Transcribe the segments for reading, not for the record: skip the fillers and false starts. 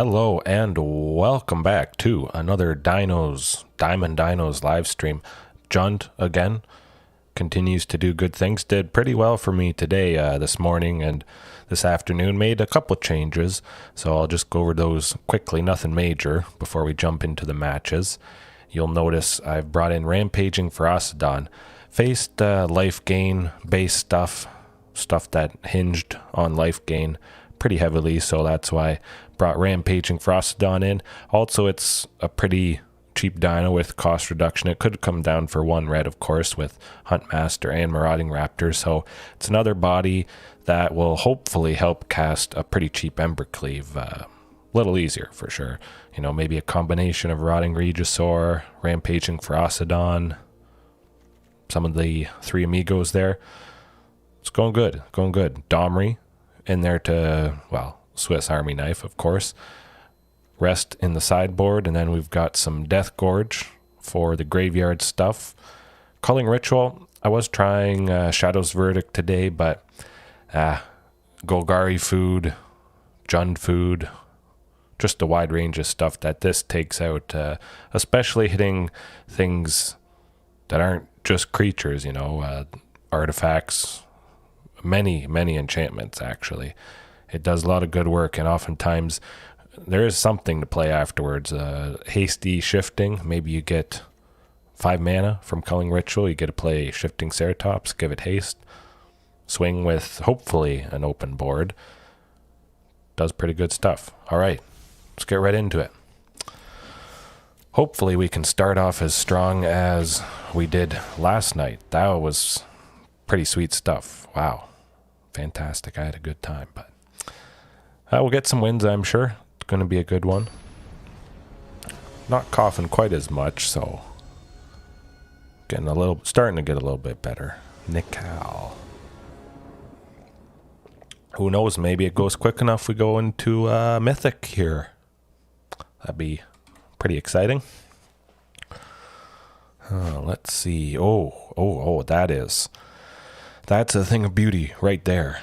Hello and welcome back to another Diamond Dinos live stream. Jund again continues to do good things. Did pretty well for me today, this morning and this afternoon. Made a couple changes, so I'll just go over those quickly. Nothing major before we jump into the matches. You'll notice I've brought in Rampaging Ferocidon. Faced life gain based stuff that hinged on life gain pretty heavily, so that's why I brought Rampaging Ferocidon in. Also, it's a pretty cheap dino with cost reduction. It could come down for one red, of course, with Huntmaster and Marauding Raptor, so it's another body that will hopefully help cast a pretty cheap Embercleave. A little easier for sure. You know, maybe a combination of Rotting Regisaur, Rampaging Ferocidon, some of the three amigos there. It's going good, Domri in there to, well, Swiss Army knife, of course. Rest in the sideboard, and then we've got some Death Gorge for the graveyard stuff. Culling Ritual, I was trying Shadow's Verdict today, but Golgari food, Jund food, just a wide range of stuff that this takes out, especially hitting things that aren't just creatures, you know, artifacts, many enchantments actually. It does a lot of good work, and oftentimes there is something to play afterwards. Hasty shifting, maybe you get 5 mana from Culling Ritual, you get to play Shifting Ceratops, give it haste, swing with hopefully an open board. Does pretty good stuff. Alright, let's get right into it. Hopefully we can start off as strong as we did last night. That was pretty sweet stuff. Wow. Fantastic. I had a good time, but we'll get some wins, I'm sure. It's going to be a good one. Not coughing quite as much, so starting to get a little bit better. Nickel. Who knows? Maybe it goes quick enough we go into Mythic here. That'd be pretty exciting. Let's see. Oh, that's a thing of beauty right there.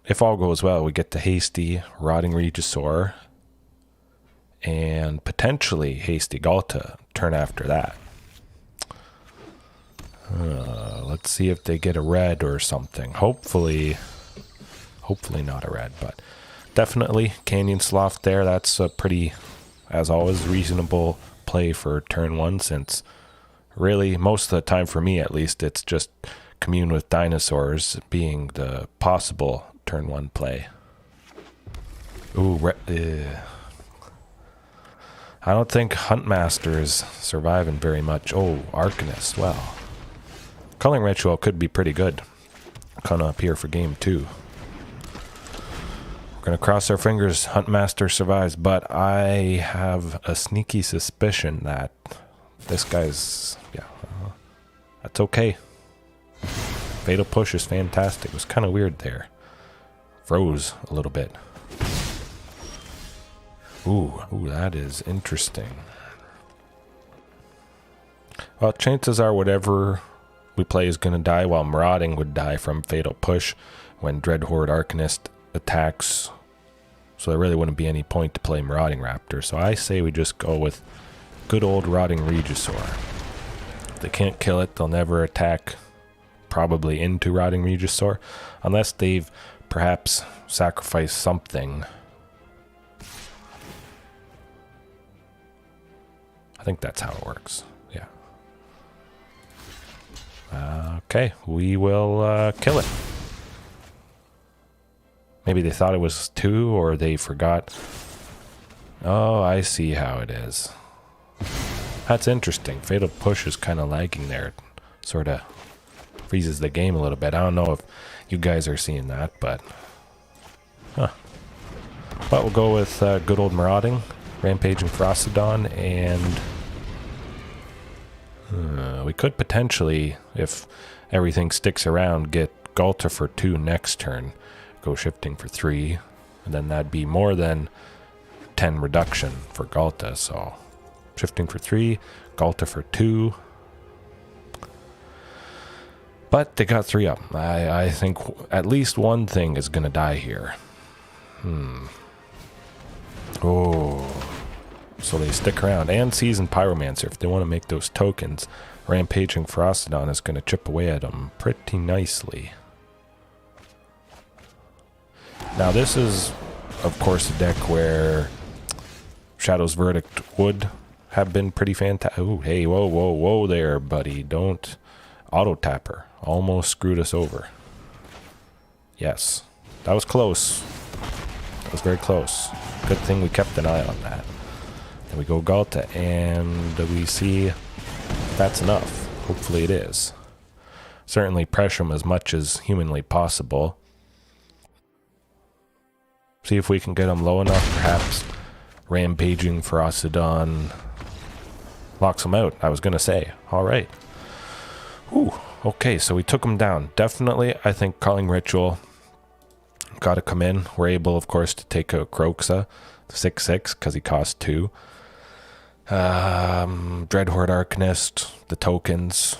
If all goes well, we get the hasty Rotting Regisaur and potentially hasty Galta turn after that. Let's see if they get a red or something. Hopefully not a red, but definitely Canyon Slough there. That's a pretty, as always, reasonable play for turn one, since really most of the time, for me at least, it's just Commune with Dinosaurs being the possible turn one play. Ooh, I don't think Huntmaster is surviving very much. Oh, Arcanist, well. Culling Ritual could be pretty good. Coming up here for game 2. We're going to cross our fingers Huntmaster survives, but I have a sneaky suspicion that this guy's, that's okay. Fatal Push is fantastic. It was kind of weird there. Froze a little bit. Ooh, that is interesting. Well, chances are whatever we play is going to die, while Marauding would die from Fatal Push when Dreadhorde Arcanist attacks. So there really wouldn't be any point to play Marauding Raptor. So I say we just go with good old Rotting Regisaur. If they can't kill it, they'll never attack probably into Rotting Regisaur, unless they've perhaps sacrificed something. I think that's how it works. Yeah. Okay, we will kill it. Maybe they thought it was 2, or they forgot. Oh, I see how it is. That's interesting. Fatal Push is kind of lagging there. It sort of freezes the game a little bit. I don't know if you guys are seeing that, but but we'll go with good old Marauding, Rampaging Ferocidon, and we could potentially, if everything sticks around, get Galta for 2 next turn, go Shifting for 3, and then that'd be more than 10 reduction for Galta. So Shifting for 3, Galta for 2. But they got 3 up. I think at least one thing is going to die here. so they stick around. And Seasoned Pyromancer, if they want to make those tokens. Rampaging Ferocidon is going to chip away at them pretty nicely. Now this is, of course, a deck where Shadow's Verdict would have been pretty fantastic. Oh, hey, whoa, whoa, whoa there, buddy. Don't auto-tapper. Almost screwed us over. Yes, that was close. That was very close. Good thing we kept an eye on that. Then we go Galta, and we see that's enough. Hopefully it is. Certainly pressure him as much as humanly possible. See if we can get him low enough. Perhaps Rampaging Ferocidon locks him out, I was going to say. All right. Ooh, okay, so we took him down. Definitely, I think Calling Ritual got to come in. We're able, of course, to take out Kroxa, 6/6, because he cost 2. Dreadhorde Arcanist, the tokens,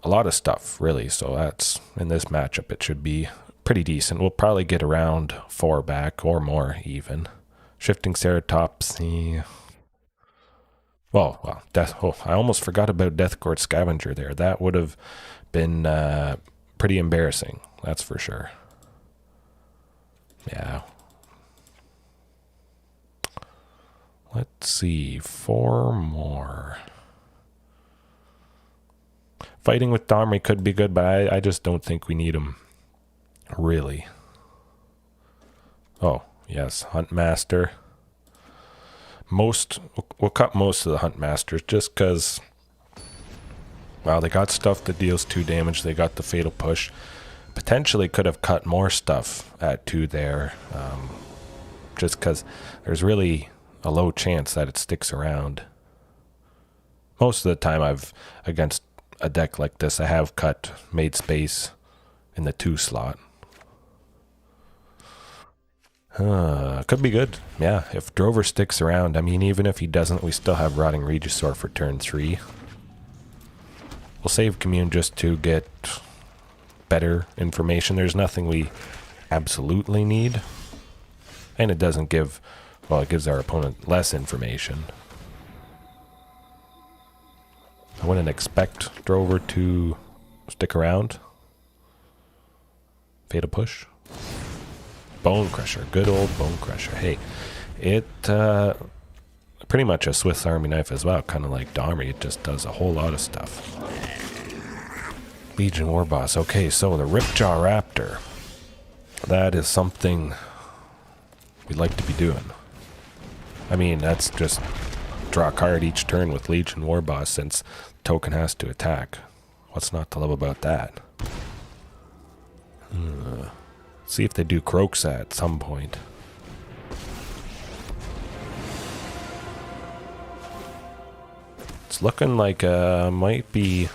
a lot of stuff, really. So that's, in this matchup, it should be pretty decent. We'll probably get around 4 back, or more, even. Shifting Ceratops, Well, I almost forgot about Deathcourt Scavenger there. That would have been pretty embarrassing, that's for sure. Yeah. Let's see, 4 more. Fighting with Domri could be good, but I just don't think we need him, really. Oh, yes, Huntmaster. We'll cut most of the Huntmasters just because, well, they got stuff that deals 2 damage. They got the Fatal Push. Potentially could have cut more stuff at 2 there, just because there's really a low chance that it sticks around. Most of the time against a deck like this, I have made space in the 2 slot. Could be good. Yeah, if Drover sticks around, I mean, even if he doesn't, we still have Rotting Regisaur for turn 3. We'll save Commune just to get better information. There's nothing we absolutely need. And it doesn't give, well, it gives our opponent less information. I wouldn't expect Drover to stick around. Fatal Push. Bone Crusher, good old Bone Crusher. Hey, it pretty much a Swiss Army knife as well, kind of like Domri. It just does a whole lot of stuff. Legion War Boss. Okay, so the Ripjaw Raptor. That is something we'd like to be doing. I mean, that's just draw a card each turn with Legion War Boss since the token has to attack. What's not to love about that? See if they do Kroxa at some point. It's looking like might be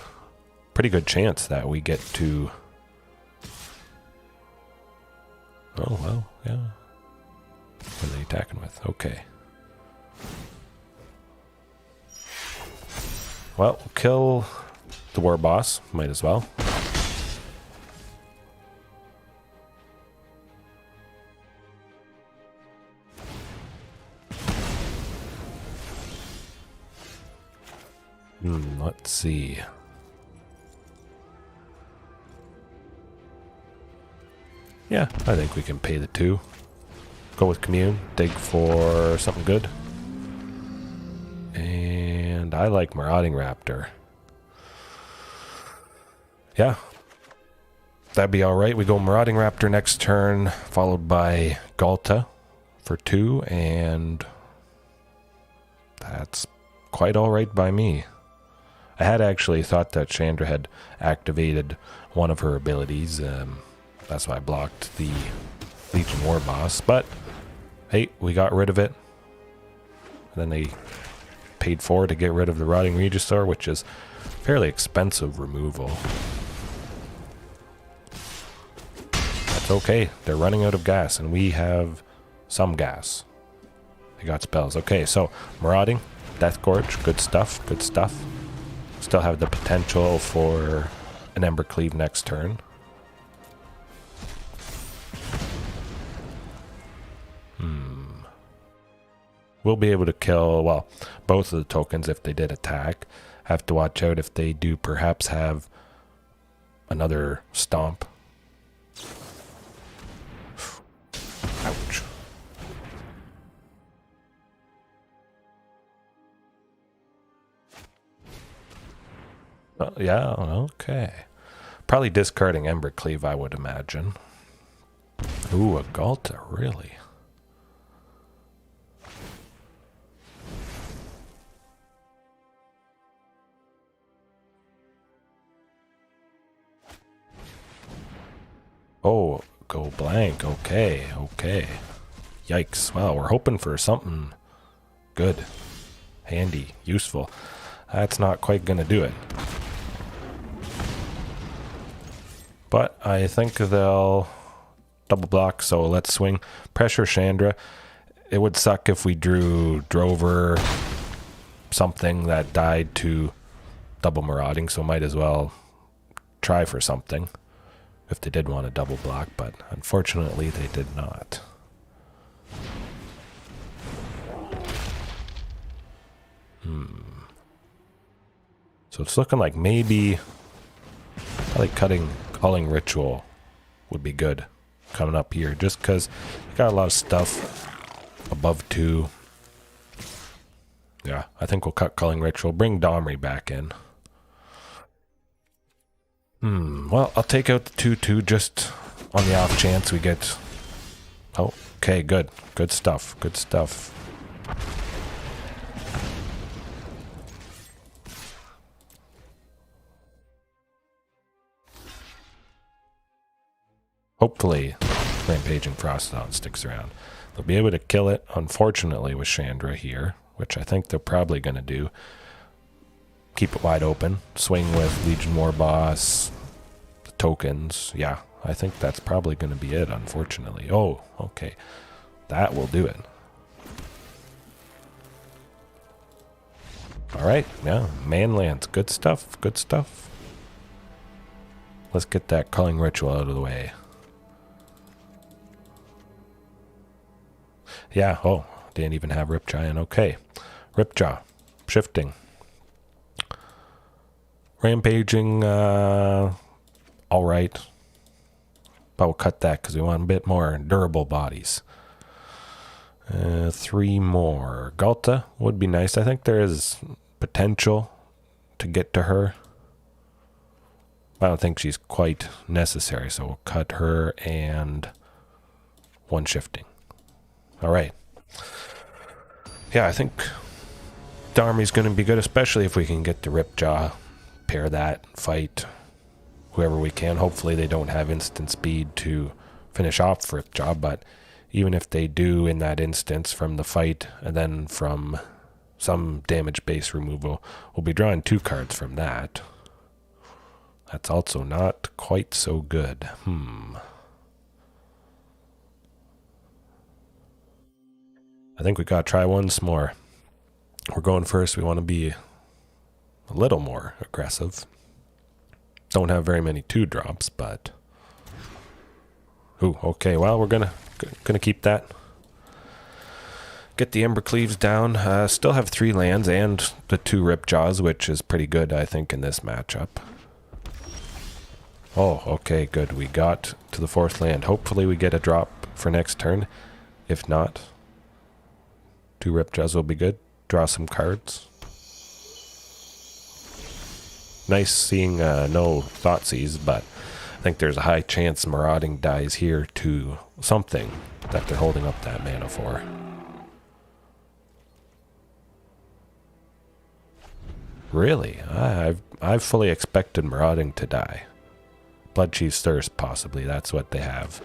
pretty good chance that we get to. Oh well, yeah. What are they attacking with? Okay. Well, we'll kill the War Boss. Might as well. Let's see. Yeah, I think we can pay the 2. Go with Commune. Dig for something good. And I like Marauding Raptor. Yeah. That'd be alright. We go Marauding Raptor next turn, followed by Galta for 2, and that's quite alright by me. I had actually thought that Chandra had activated one of her abilities. That's why I blocked the Legion War Boss. But, hey, we got rid of it. And then they paid 4 to get rid of the Rotting Regisaur, which is fairly expensive removal. That's okay. They're running out of gas, and we have some gas. They got spells. Okay, so Marauding, Death Gorge, good stuff, good stuff. Still have the potential for an Embercleave next turn. we'll be able to kill, well, both of the tokens if they did attack. Have to watch out if they do perhaps have another stomp. Ouch. Yeah, okay. Probably discarding Embercleave, I would imagine. Ooh, a Galta, really? Oh, go blank. Okay, okay. Yikes. Wow, we're hoping for something good, handy, useful. That's not quite going to do it. But I think they'll double block, so let's swing. Pressure Chandra. It would suck if we drew Drover, something that died to double marauding, so might as well try for something if they did want to double block, but unfortunately they did not. So it's looking like maybe probably culling ritual would be good coming up here, just because we got a lot of stuff above 2. Yeah, I think we'll cut culling ritual, bring Domri back in. Well, I'll take out the 2/2 just on the off chance we get... Oh, okay, good. Good stuff. Good stuff. Hopefully, Rampaging Ferocidon sticks around. They'll be able to kill it, unfortunately, with Chandra here, which I think they're probably going to do. Keep it wide open. Swing with Legion War Boss, the tokens. Yeah, I think that's probably going to be it, unfortunately. Oh, okay. That will do it. Alright, yeah, Manlands. Good stuff, good stuff. Let's get that culling ritual out of the way. Yeah, oh, didn't even have Ripjaw in. Okay, Ripjaw, shifting. Rampaging, alright. But we'll cut that because we want a bit more durable bodies. 3 more. Galta would be nice. I think there is potential to get to her. I don't think she's quite necessary, so we'll cut her and 1 shifting. Alright. Yeah, I think Domri's going to be good, especially if we can get the Ripjaw, pair that, fight whoever we can. Hopefully they don't have instant speed to finish off Ripjaw, but even if they do in that instance from the fight and then from some damage base removal, we'll be drawing 2 cards from that. That's also not quite so good. I think we gotta try once more. We're going first. We want to be a little more aggressive. Don't have very many 2-drops, but... Ooh, okay. Well, we're gonna keep that. Get the Embercleaves down. Still have 3 lands and the 2 Ripjaws, which is pretty good, I think, in this matchup. Oh, okay, good. We got to the 4th land. Hopefully we get a drop for next turn. If not, 2 Ripjaws will be good. Draw some cards. Nice seeing no Thoughtseize, but I think there's a high chance Marauding dies here to something that they're holding up that mana for. Really? I've fully expected Marauding to die. Bloodchief's Thirst, possibly. That's what they have.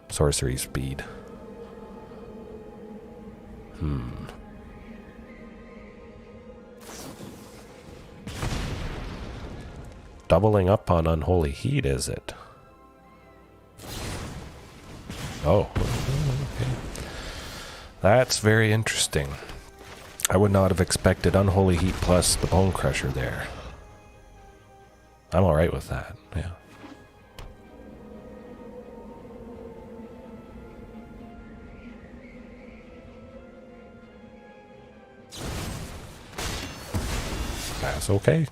Sorcery speed. Doubling up on Unholy Heat, is it? Oh. Okay. That's very interesting. I would not have expected Unholy Heat plus the Bone Crusher there. I'm alright with that, yeah. pass. Okay.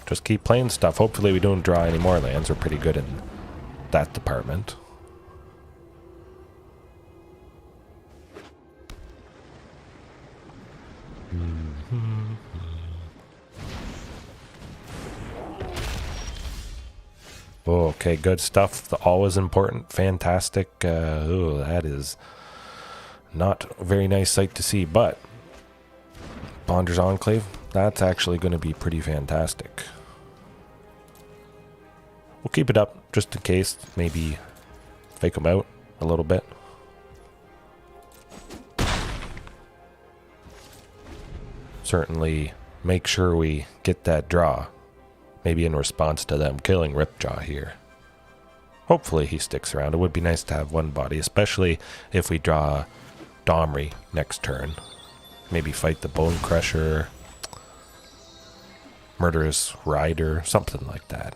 Just keep playing stuff. Hopefully we don't draw any more lands. We're pretty good in that department. Okay, good stuff. Always important. Fantastic. Ooh, that is not a very nice sight to see, but Bonder's Enclave, that's actually going to be pretty fantastic. We'll keep it up just in case. Maybe fake them out a little bit. Certainly make sure we get that draw. Maybe in response to them killing Ripjaw here. Hopefully he sticks around. It would be nice to have one body, especially if we draw Domri next turn. Maybe fight the Bone Crusher, Murderous Rider, something like that.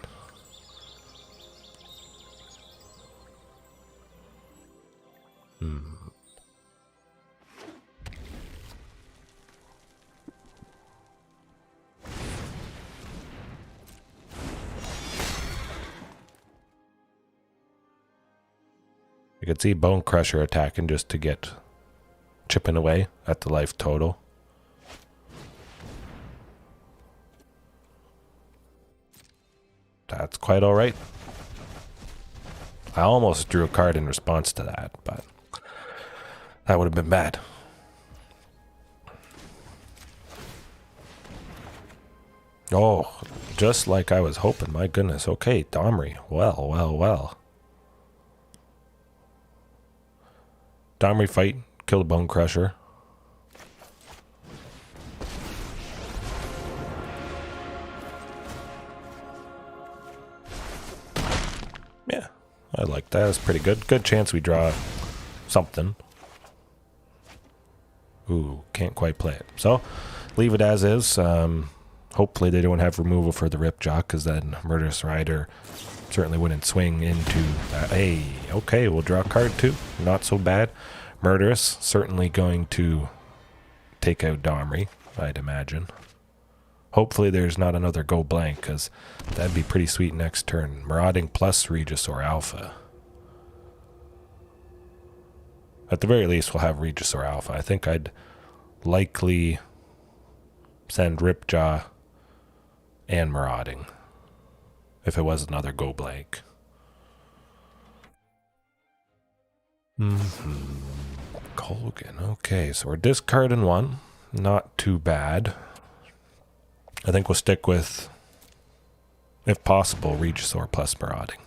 You could see Bone Crusher attacking just to get chipping away at the life total. That's quite alright. I almost drew a card in response to that, but that would have been bad. Oh, just like I was hoping. My goodness. Okay, Domri. Well, well, well. Domri fight, kill the Bone Crusher. Yeah, I like that. That's pretty good. Good chance we draw something. Ooh, can't quite play it. So, leave it as is. Hopefully they don't have removal for the Ripjaw, because then Murderous Rider certainly wouldn't swing into that. Hey, okay, we'll draw a card too. Not so bad. Murderous, certainly going to take out Domri, I'd imagine. Hopefully there's not another go blank, because that'd be pretty sweet next turn. Marauding plus Regisaur Alpha. At the very least, we'll have Regisaur Alpha. I think I'd likely send Ripjaw and Marauding if it was another go blank. Colgan. Okay, so we're discarding one. Not too bad. I think we'll stick with, if possible, Regisaur plus Marauding.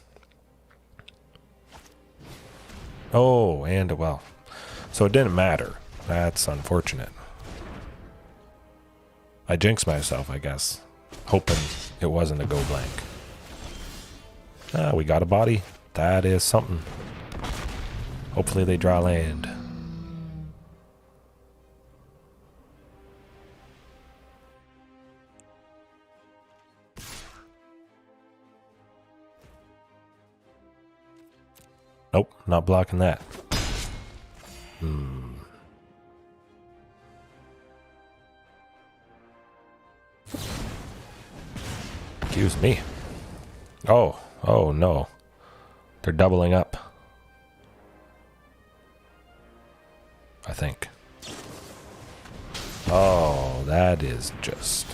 Oh, and well. So it didn't matter. That's unfortunate. I jinxed myself, I guess. Hoping it wasn't a go blank. Ah, we got a body. That is something. Hopefully they draw land. Nope, not blocking that. Excuse me. Oh no. They're doubling up. I think. Oh, that is just...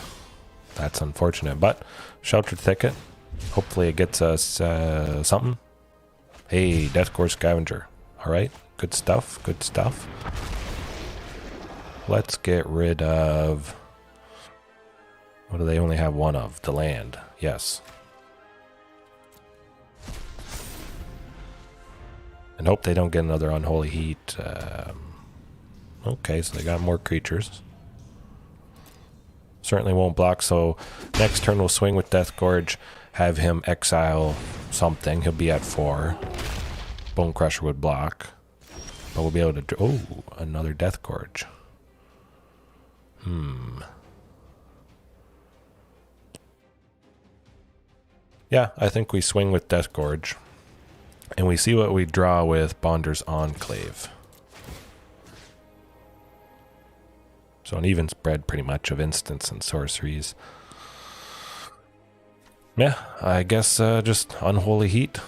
That's unfortunate, but Sheltered Thicket. Hopefully it gets us something. Hey, Deathcore Scavenger. Alright, good stuff, good stuff. Let's get rid of... What do they only have one of? The land. Yes. And hope they don't get another Unholy Heat. Okay, so they got more creatures. Certainly won't block, so next turn we'll swing with Death Gorge, have him exile something. He'll be at 4. Bone Crusher would block. But we'll be able to... Oh, another Death Gorge. Yeah, I think we swing with Death Gorge. And we see what we draw with Bonder's Enclave. So an even spread pretty much of instants and sorceries. Yeah, I guess just Unholy Heat.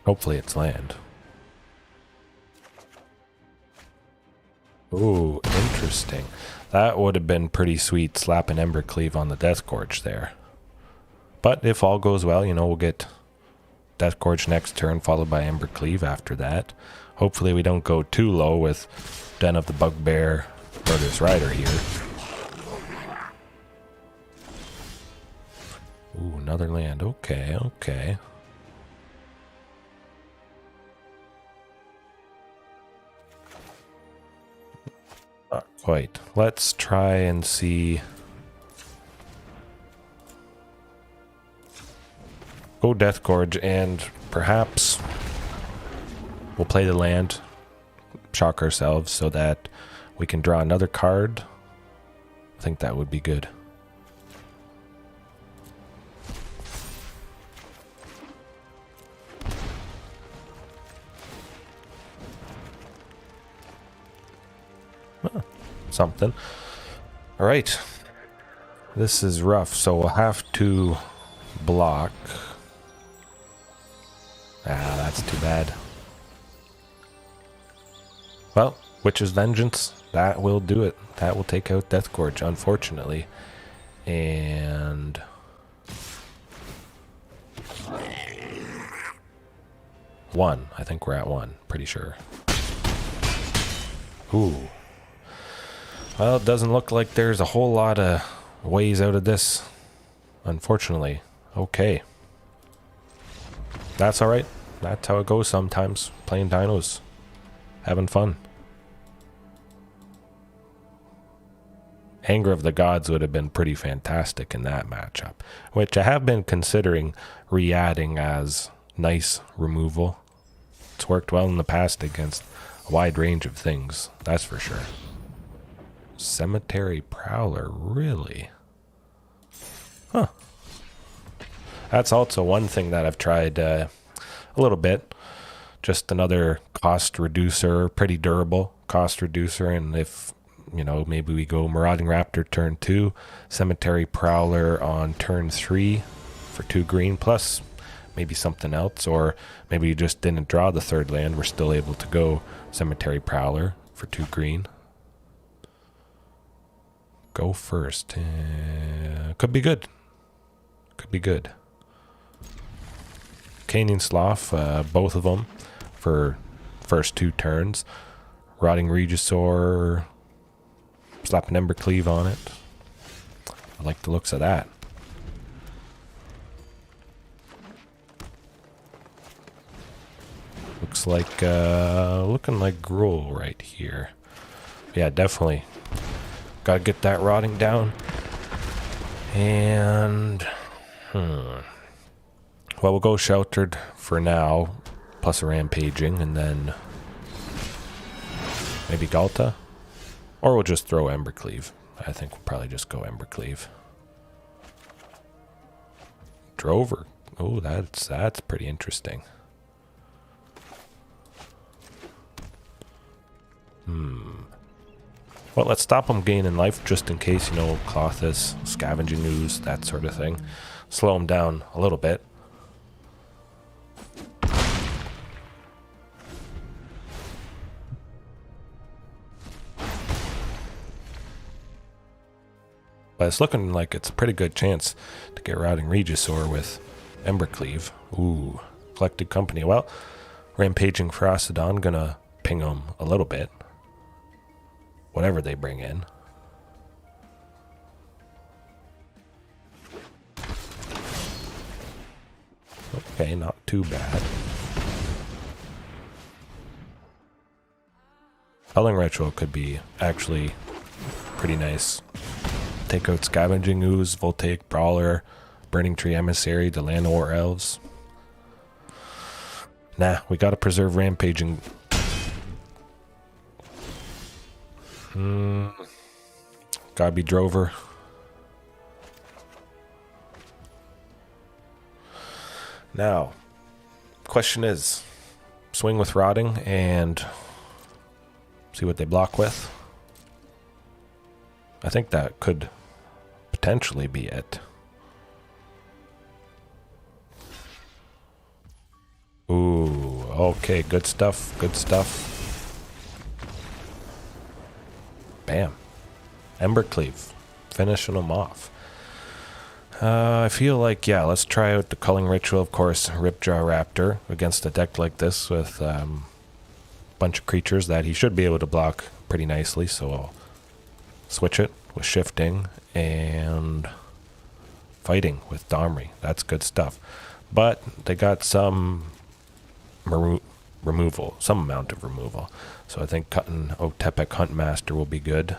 Hopefully it's land. Ooh, interesting. That would have been pretty sweet, slapping Embercleave on the Death Gorge there. But if all goes well, you know, we'll get Death Gorge next turn, followed by Embercleave after that. Hopefully we don't go too low with Den of the Bugbear or this Rider here. Ooh, another land. Okay, okay. Not quite. Let's try and see. Go Death Gorge, and perhaps we'll play the land, shock ourselves so that we can draw another card. I think that would be good. Something. All right. This is rough, so we'll have to block. Ah, that's too bad. Well, Witch's Vengeance, that will do it. That will take out Death Gorge, unfortunately. And one. I think we're at one, pretty sure. Ooh. Well, it doesn't look like there's a whole lot of ways out of this, unfortunately. Okay. That's alright. That's how it goes sometimes, playing dinos. Having fun. Anger of the Gods would have been pretty fantastic in that matchup, which I have been considering re-adding as nice removal. It's worked well in the past against a wide range of things, that's for sure. Cemetery Prowler, really? Huh. That's also one thing that I've tried a little bit. Just another cost reducer, pretty durable cost reducer. And if, you know, maybe we go Marauding Raptor turn 2, Cemetery Prowler on turn 3 for 2 green, plus maybe something else. Or maybe you just didn't draw the third land. We're still able to go Cemetery Prowler for 2 green. Go first. Could be good. Could be good. Canyon Slough, both of them for first 2 turns. Rotting Regisaur, slap an Embercleave on it. I like the looks of that. Looks like, looking like Gruul right here. Yeah, definitely. Gotta get that rotting down. And well, we'll go Sheltered for now, plus a Rampaging, and then maybe Galta, or we'll just throw Embercleave. I think we'll probably just go Embercleave. Drover. Oh, that's pretty interesting. Well, let's stop them gaining life just in case, you know, Clothis, Scavenging Ooze, that sort of thing. Slow them down a little bit. But it's looking like it's a pretty good chance to get Rotting Regisaur with Embercleave. Ooh, Collected Company. Well, Rampaging Ferocidon, gonna ping them a little bit. Whatever they bring in. Okay, not too bad. Felling Retro could be actually pretty nice. Take out Scavenging Ooze, Voltaic Brawler, Burning Tree Emissary, the Llanowar Elves. Nah, we gotta preserve Rampaging. Gotta be Drover. Now, question is, swing with Rotting and see what they block with. I think that could potentially be it. Ooh, okay, good stuff, good stuff. Bam. Embercleave, finishing them off. I feel like, yeah, let's try out the Culling Ritual, of course, Ripjaw Raptor against a deck like this with a bunch of creatures that he should be able to block pretty nicely, so I'll switch it with Shifting and Fighting with Domri. That's good stuff. But they got some removal, some amount of removal. So I think cutting Otepec Huntmaster will be good.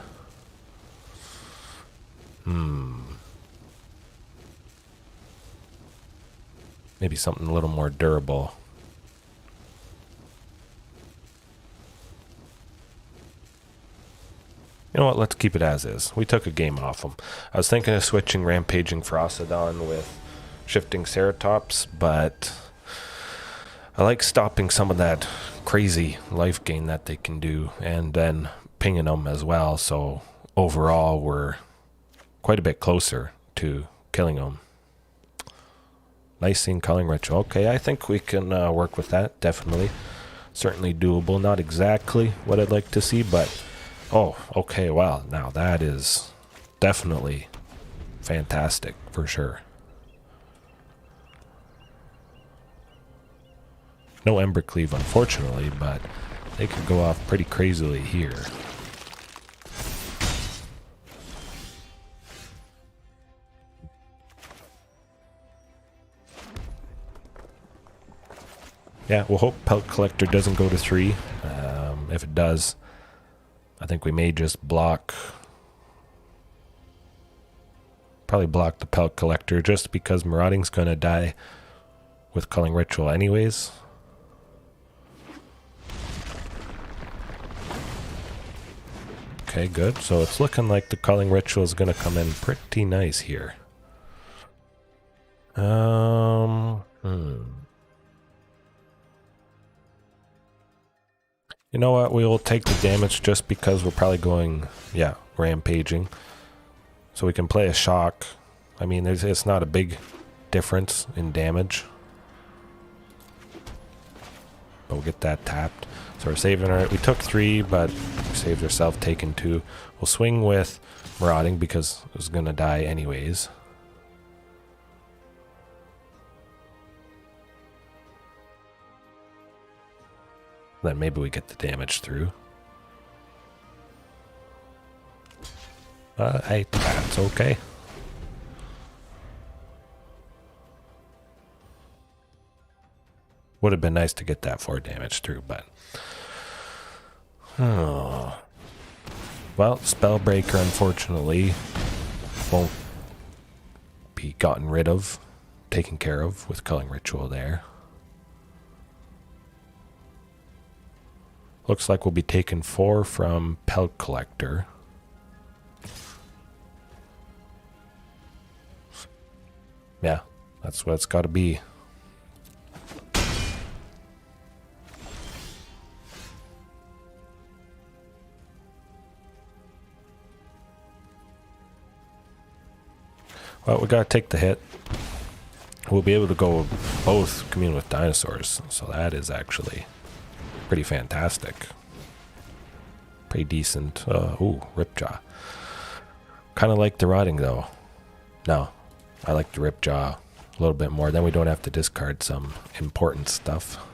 Maybe something a little more durable. You know what, let's keep it as is. We took a game off them. I was thinking of switching Rampaging Ferocidon with Shifting Ceratops, but I like stopping some of that crazy life gain that they can do and then pinging them as well. So overall, we're quite a bit closer to killing them. Nice seeing Culling Ritual. Okay, I think we can work with that, definitely. Certainly doable. Not exactly what I'd like to see, but... Oh, okay, wow. Now that is definitely fantastic, for sure. No Embercleave, unfortunately, but they could go off pretty crazily here. Yeah, we'll hope Pelt Collector doesn't go to 3. If it does, I think we may just block... Probably block the Pelt Collector just because Marauding's going to die with Culling Ritual anyways. Okay, good. So it's looking like the Culling Ritual is going to come in pretty nice here. You know what? We will take the damage just because we're probably going, yeah, Rampaging. So we can play a Shock. I mean, it's not a big difference in damage. But we'll get that tapped. So we're saving our... We took 3, but we saved ourselves taking 2. We'll swing with Marauding because it was going to die anyways. Then maybe we get the damage through. Hey, that's okay. Would have been nice to get that 4 damage through, but... Oh. Well, Spellbreaker, unfortunately, won't be gotten rid of, taken care of with Culling Ritual there. Looks like we'll be taking 4 from Pelt Collector. Yeah, that's what it's got to be. Well, we got to take the hit. We'll be able to go both Commune with Dinosaurs, so that is actually pretty fantastic. Pretty decent. Ooh, Ripjaw. Kind of like the Rotting, though. No, I like the Ripjaw a little bit more. Then we don't have to discard some important stuff.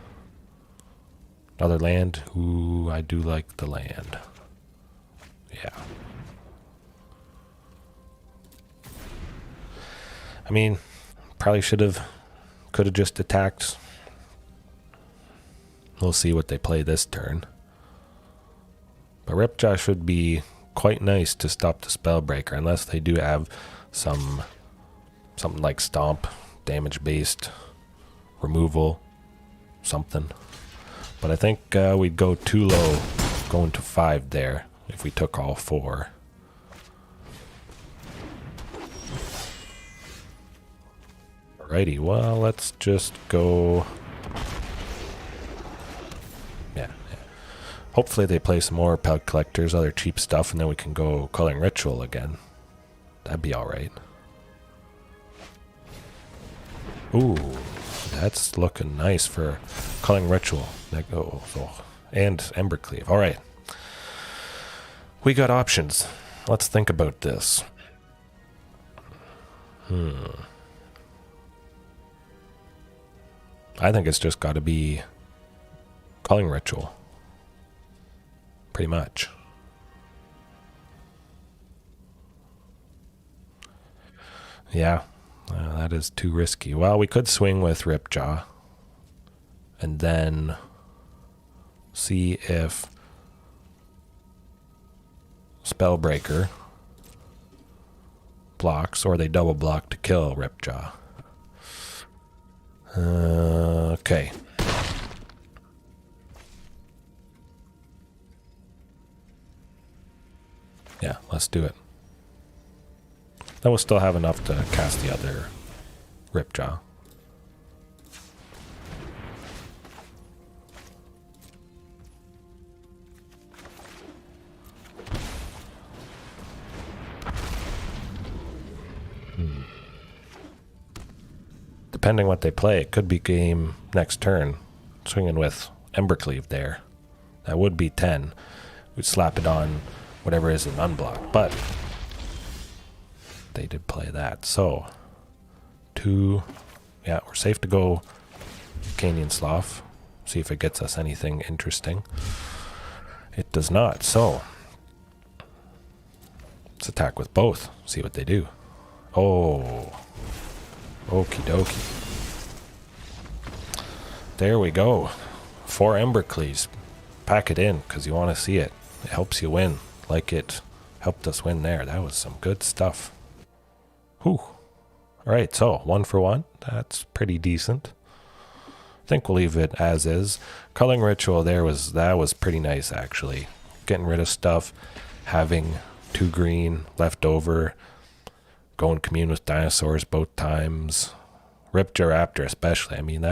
Another land. Ooh, I do like the land. Yeah. I mean, probably could have just attacked. We'll see what they play this turn. But Ripjaw should be quite nice to stop the Spellbreaker, unless they do have something like Stomp, damage-based, removal, something. But I think we'd go too low, going to 5 there, if we took all 4. Alrighty, well, let's just go... Yeah. Hopefully they play some more Pelt Collectors, other cheap stuff, and then we can go Culling Ritual again. That'd be alright. Ooh, that's looking nice for Culling Ritual. And Embercleave. Alright. We got options. Let's think about this. I think it's just got to be Culling Ritual. Pretty much. Yeah, that is too risky. Well, we could swing with Ripjaw and then see if Spellbreaker blocks, or they double block to kill Ripjaw. Okay. Yeah, let's do it. Then we'll still have enough to cast the other Ripjaw. Depending what they play, it could be game next turn. Swinging with Embercleave there. That would be 10. We'd slap it on whatever is an unblock, but they did play that. So, yeah, we're safe to go Canyon Slough. See if it gets us anything interesting. It does not, so let's attack with both. See what they do. Oh. Okie dokie. There we go. 4 Embercleaves. Pack it in, because you want to see it. It helps you win, like it helped us win there. That was some good stuff. Whew. Alright, so 1 for 1. That's pretty decent. I think we'll leave it as is. Culling Ritual there that was pretty nice, actually. Getting rid of stuff, having 2 green left over, going Commune with Dinosaurs both times. Regisaur Raptor especially. I mean,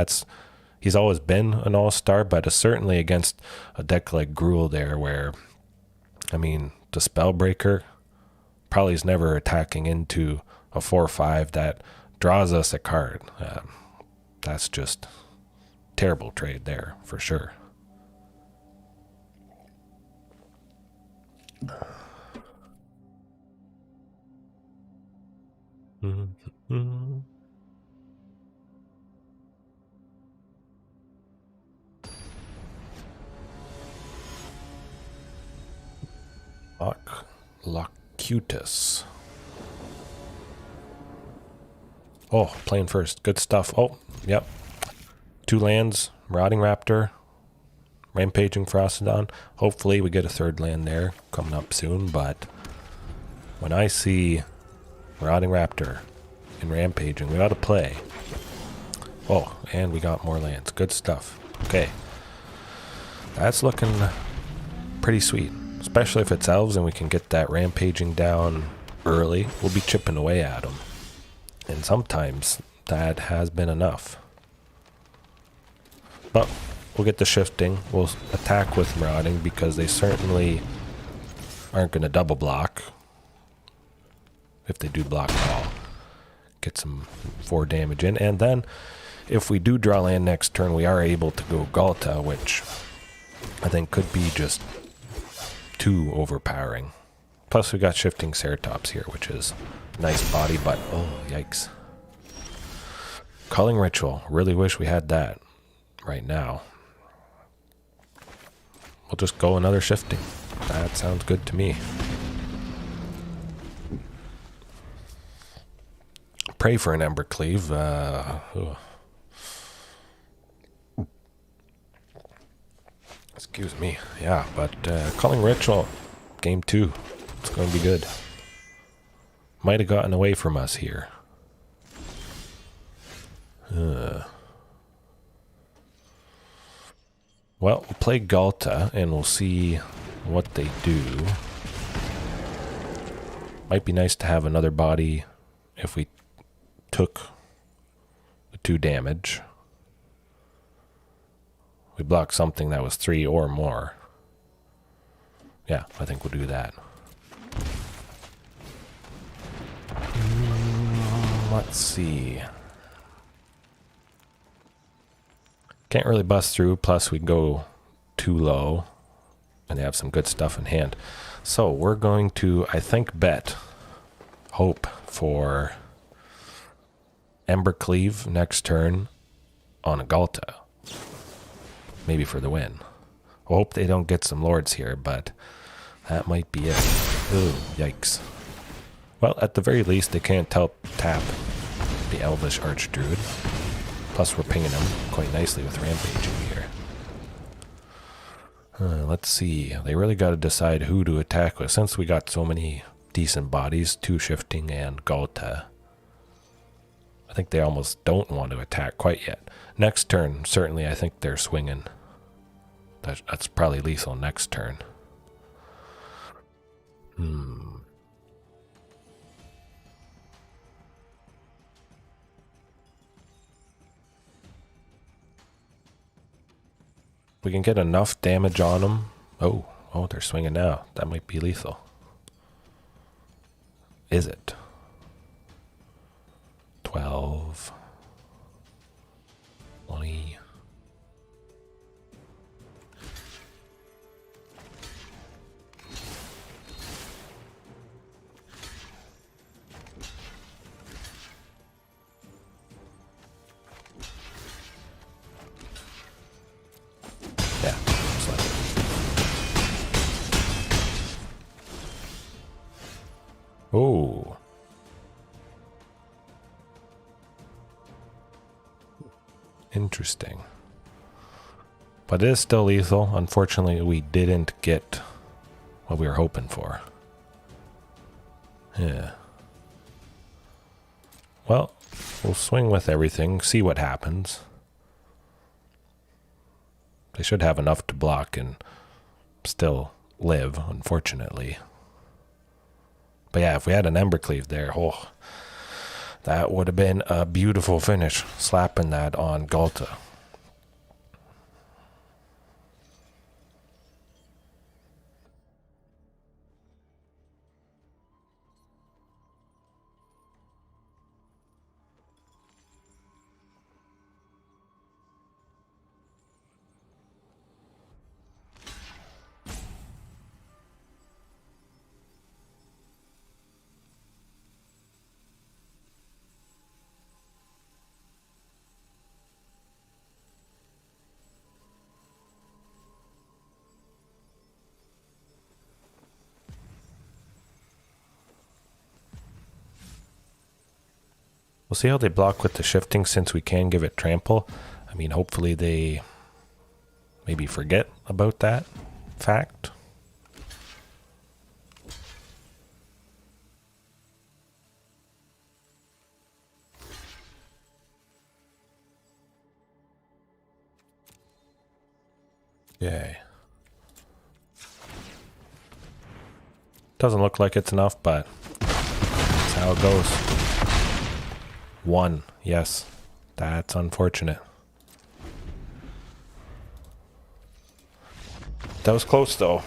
he's always been an all-star, but certainly against a deck like Gruul there where, I mean, the Spellbreaker probably is never attacking into a 4/5 that draws us a card. That's just terrible trade there, for sure. Locutus. Oh, playing first. Good stuff. Oh, yep. 2 lands, Marauding Raptor, Rampaging Ferocidon. Hopefully we get a 3rd land there coming up soon, but when I see Marauding Raptor and Rampaging, we got to play. Oh, and we got more lands. Good stuff. Okay. That's looking pretty sweet, especially if it's elves and we can get that Rampaging down early. We'll be chipping away at them. And sometimes that has been enough. But we'll get the shifting. We'll attack with Marauding because they certainly aren't going to double block. If they do block at all. Get some 4 damage in. And then if we do draw land next turn, we are able to go Galta, which I think could be just too overpowering. Plus we got shifting Ceratops here, which is a nice body, but oh, yikes. Culling Ritual. Really wish we had that right now. We'll just go another shifting. That sounds good to me. Pray for an Embercleave. Excuse me. Yeah, but Culling Ritual, game 2. It's going to be good. Might have gotten away from us here. Well, we'll play Galta and we'll see what they do. Might be nice to have another body if we took 2 damage. We blocked something that was 3 or more. Yeah, I think we'll do that. Let's see. Can't really bust through, plus we go too low. And they have some good stuff in hand. So we're going to, I think, hope for Embercleave next turn on a Galta. Maybe for the win. I hope they don't get some lords here, but that might be it. Ooh, yikes. Well, at the very least, they can't tap the Elvish Archdruid. Plus, we're pinging them quite nicely with Rampaging here. Let's see. They really got to decide who to attack with. Since we got so many decent bodies, 2 shifting and Galta, I think they almost don't want to attack quite yet. Next turn, certainly I think they're swinging. That's probably lethal next turn. We can get enough damage on them. Oh, they're swinging now. That might be lethal. Is it? 12. 20. Yeah, looks like it. Oh. Interesting. But it is still lethal. Unfortunately, we didn't get what we were hoping for. Yeah. Well, we'll swing with everything, see what happens. They should have enough to block and still live, unfortunately. But yeah, if we had an Embercleave there, that would have been a beautiful finish, slapping that on Galta. We'll see how they block with the shifting since we can give it trample. I mean, hopefully they maybe forget about that fact. Yay. Doesn't look like it's enough, but that's how it goes. 1, yes. That's unfortunate. That was close, though.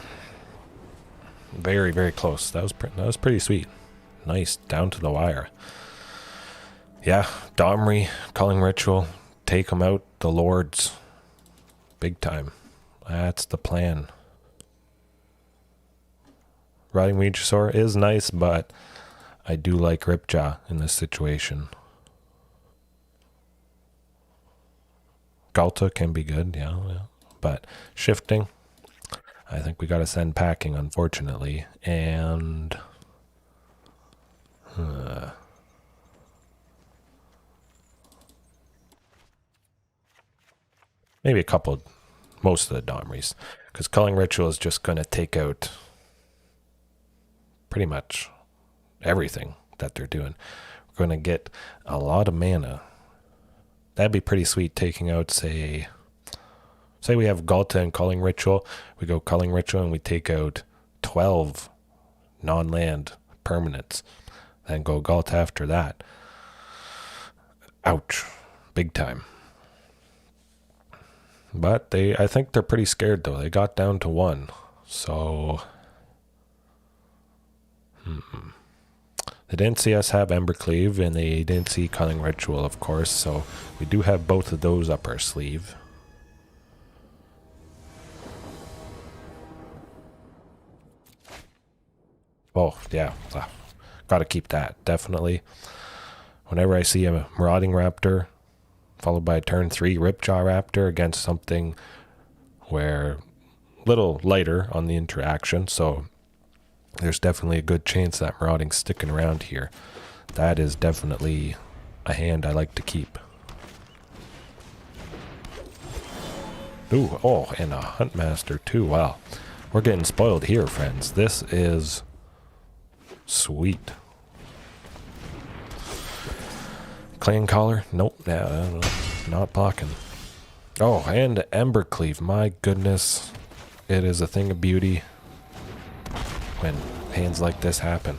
Very, very close. That was pretty sweet. Nice, down to the wire. Yeah, Domri, Culling Ritual, take them out, the Lords. Big time. That's the plan. Rotting Regisaur is nice, but I do like Ripjaw in this situation. Galta can be good, yeah. But shifting, I think we got to send packing, unfortunately. And maybe a couple, most of the Domries, because Culling Ritual is just going to take out pretty much everything that they're doing. We're going to get a lot of mana. That'd be pretty sweet, taking out, say we have Galta and Culling Ritual. We go Culling Ritual and we take out 12 non-land permanents. Then go Galta after that. Ouch. big time. But I think they're pretty scared though. They got down to 1. So they didn't see us have Embercleave, and they didn't see Culling Ritual, of course, so we do have both of those up our sleeve. Oh, yeah. Gotta keep that, definitely. Whenever I see a Marauding Raptor, followed by a turn 3 Ripjaw Raptor against something where a little lighter on the interaction, so there's definitely a good chance that Marauding's sticking around here. That is definitely a hand I like to keep. Ooh, oh, and a Huntmaster too. Wow. We're getting spoiled here, friends. This is sweet. Clan Collar? Nope. No, not blocking. Oh, and Embercleave. My goodness. It is a thing of beauty when hands like this happen.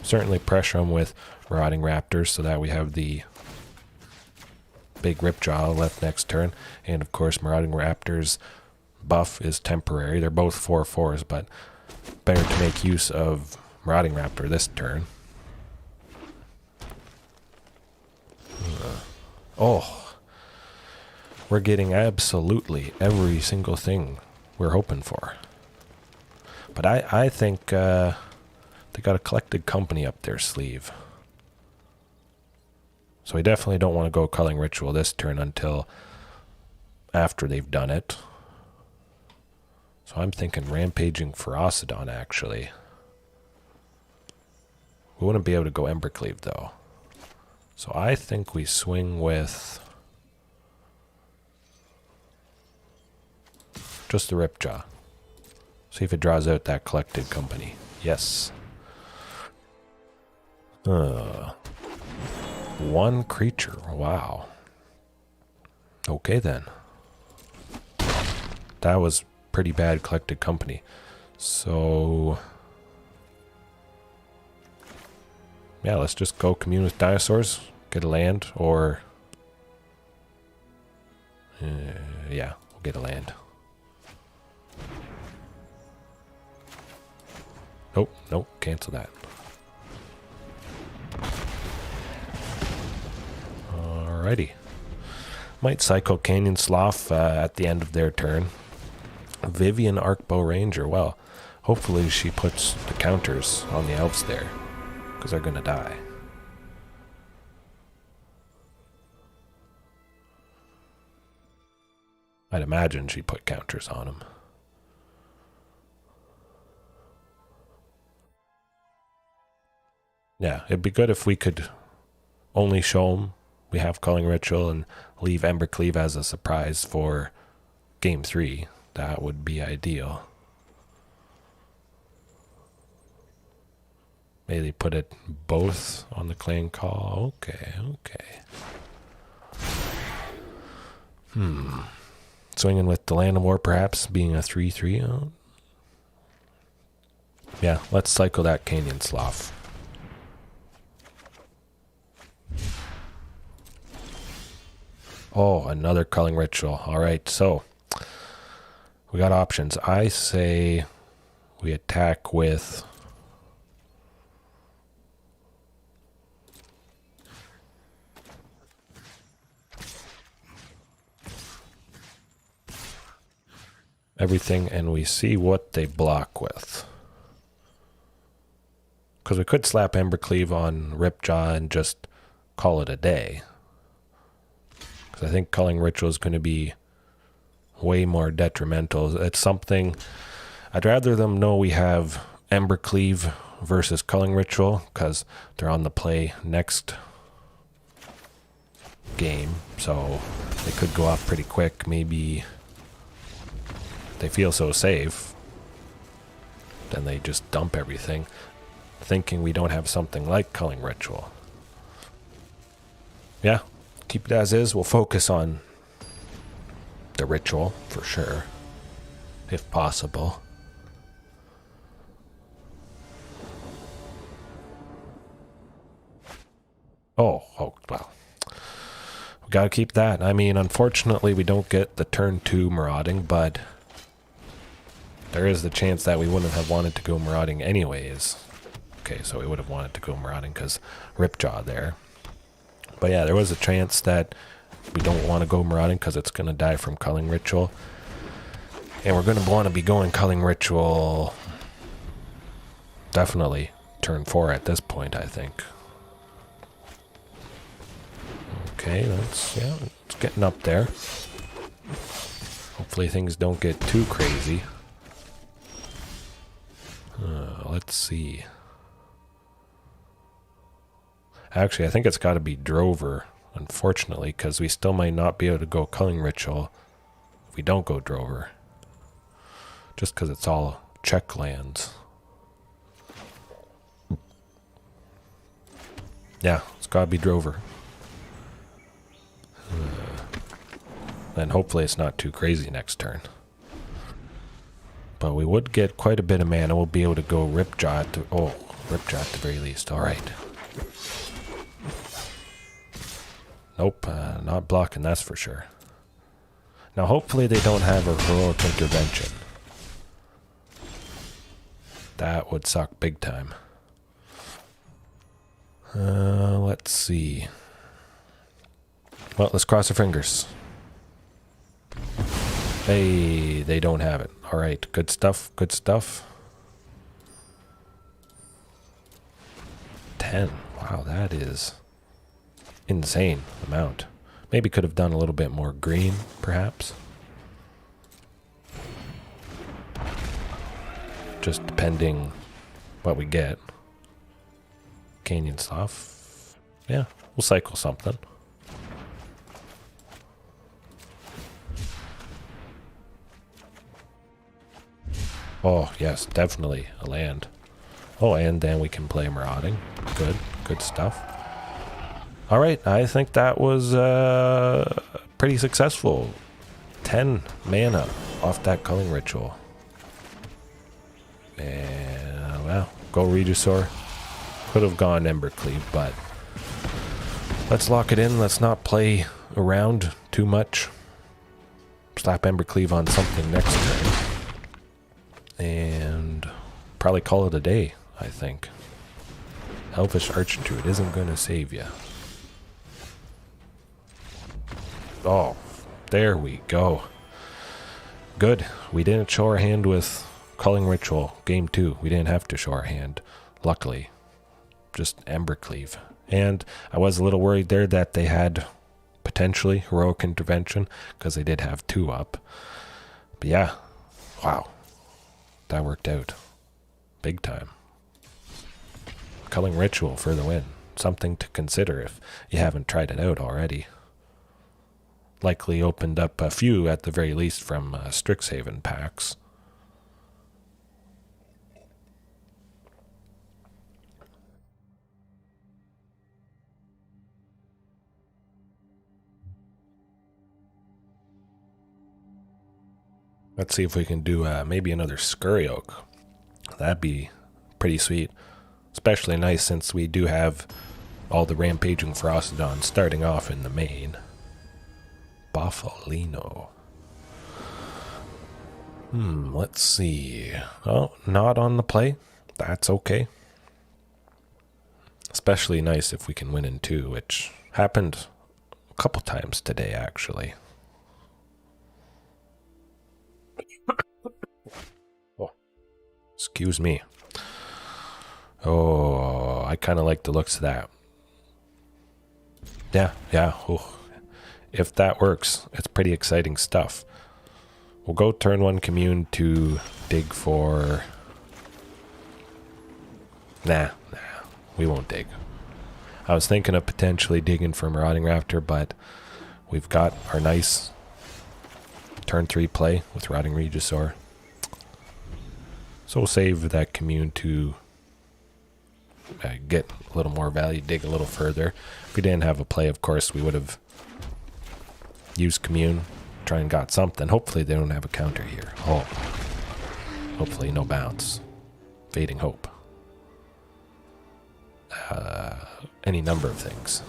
Certainly pressure them with Rotting Raptors so that we have the big Ripjaw left next turn. And of course, Marauding Raptors buff is temporary. They're both 4/4s, but better to make use of Marauding Raptor this turn. Oh, we're getting absolutely every single thing we're hoping for. But I think they got a collected company up their sleeve. So we definitely don't want to go Culling Ritual this turn until after they've done it. So I'm thinking Rampaging Ferocidon, actually. We wouldn't be able to go Embercleave, though. So I think we swing with just the Ripjaw. See if it draws out that collected company. Yes. One creature. Wow. Okay, then. That was pretty bad collected company. So yeah, let's just go Commune with Dinosaurs, get a land, or yeah, we'll get a land. Nope, cancel that. Alrighty. Might cycle Canyon Slough at the end of their turn. Vivian Arcbow Ranger. Well, hopefully she puts the counters on the elves there, because they're going to die. I'd imagine she put counters on them. Yeah, it'd be good if we could only show them we have Culling Ritual and leave Embercleave as a surprise for Game 3. That would be ideal. Maybe put it both on the clan call. Okay. Swinging with the Land of War, perhaps, being a 3/3. Yeah, let's cycle that Canyon Slough. Oh, another Culling Ritual. Alright, so we got options. I say we attack with everything and we see what they block with. Because we could slap Embercleave on Ripjaw and just call it a day. Because I think Culling Ritual is going to be way more detrimental. It's something I'd rather them know we have Embercleave versus Culling Ritual, because they're on the play next game, so they could go off pretty quick. Maybe they feel so safe, then they just dump everything, thinking we don't have something like Culling Ritual. Yeah, keep it as is. We'll focus on the ritual for sure, if possible. Oh, well. We gotta keep that. I mean, unfortunately, we don't get the turn 2 marauding, but there is the chance that we wouldn't have wanted to go marauding anyways. Okay, so we would have wanted to go marauding because Ripjaw there. But yeah, there was a chance that we don't want to go marauding because it's going to die from Culling Ritual. And we're going to want to be going Culling Ritual definitely turn 4 at this point, I think. Okay, it's getting up there. Hopefully things don't get too crazy. Let's see. Actually, I think it's got to be Drover, unfortunately, because we still might not be able to go Culling Ritual if we don't go Drover. Just because it's all check lands. Yeah, it's got to be Drover. Then hopefully it's not too crazy next turn. But we would get quite a bit of mana. We'll be able to go Ripjaw at Ripjaw at the very least. Alright. Nope, not blocking, that's for sure. Now hopefully they don't have a heroic intervention. That would suck big time. Let's see. Well, let's cross our fingers. Hey, they don't have it. Alright, good stuff, good stuff. 10. Wow, that is insane amount. Maybe could have done a little bit more green, perhaps. Just depending what we get. Canyon Slough. Yeah, we'll cycle something. Oh, yes, definitely a land. Oh, and then we can play Marauding. Good stuff. Alright, I think that was pretty successful. 10 mana off that Culling Ritual. And, well, go Regisaur. Could have gone Embercleave, but let's lock it in. Let's not play around too much. Slap Embercleave on something next turn. And probably call it a day, I think. Elvish Archdruid isn't going to save you. Oh, there we go. Good. We didn't show our hand with Culling Ritual. Game 2. We didn't have to show our hand. Luckily. Just Embercleave. And I was a little worried there that they had potentially Heroic Intervention because they did have 2 up. But yeah. Wow. That worked out. Big time. Culling Ritual for the win. Something to consider if you haven't tried it out already. Likely opened up a few at the very least from Strixhaven packs. Let's see if we can do maybe another Scurry Oak. That'd be pretty sweet. Especially nice since we do have all the Rampaging Ferocidon starting off in the main. Buffalino. Let's see. Oh, not on the play. That's okay. Especially nice if we can win in 2, which happened a couple times today, actually. Oh, excuse me. Oh, I kind of like the looks of that. Yeah. Oh. If that works, it's pretty exciting stuff. We'll go turn 1 Commune to dig for... Nah, we won't dig. I was thinking of potentially digging for Marauding Raptor, but we've got our nice turn 3 play with Rotting Regisaur. So we'll save that Commune to get a little more value, dig a little further. If we didn't have a play, of course, we would have used Commune, try and got something. Hopefully they don't have a counter here. Oh, hopefully no bounce. Fading hope. any number of things.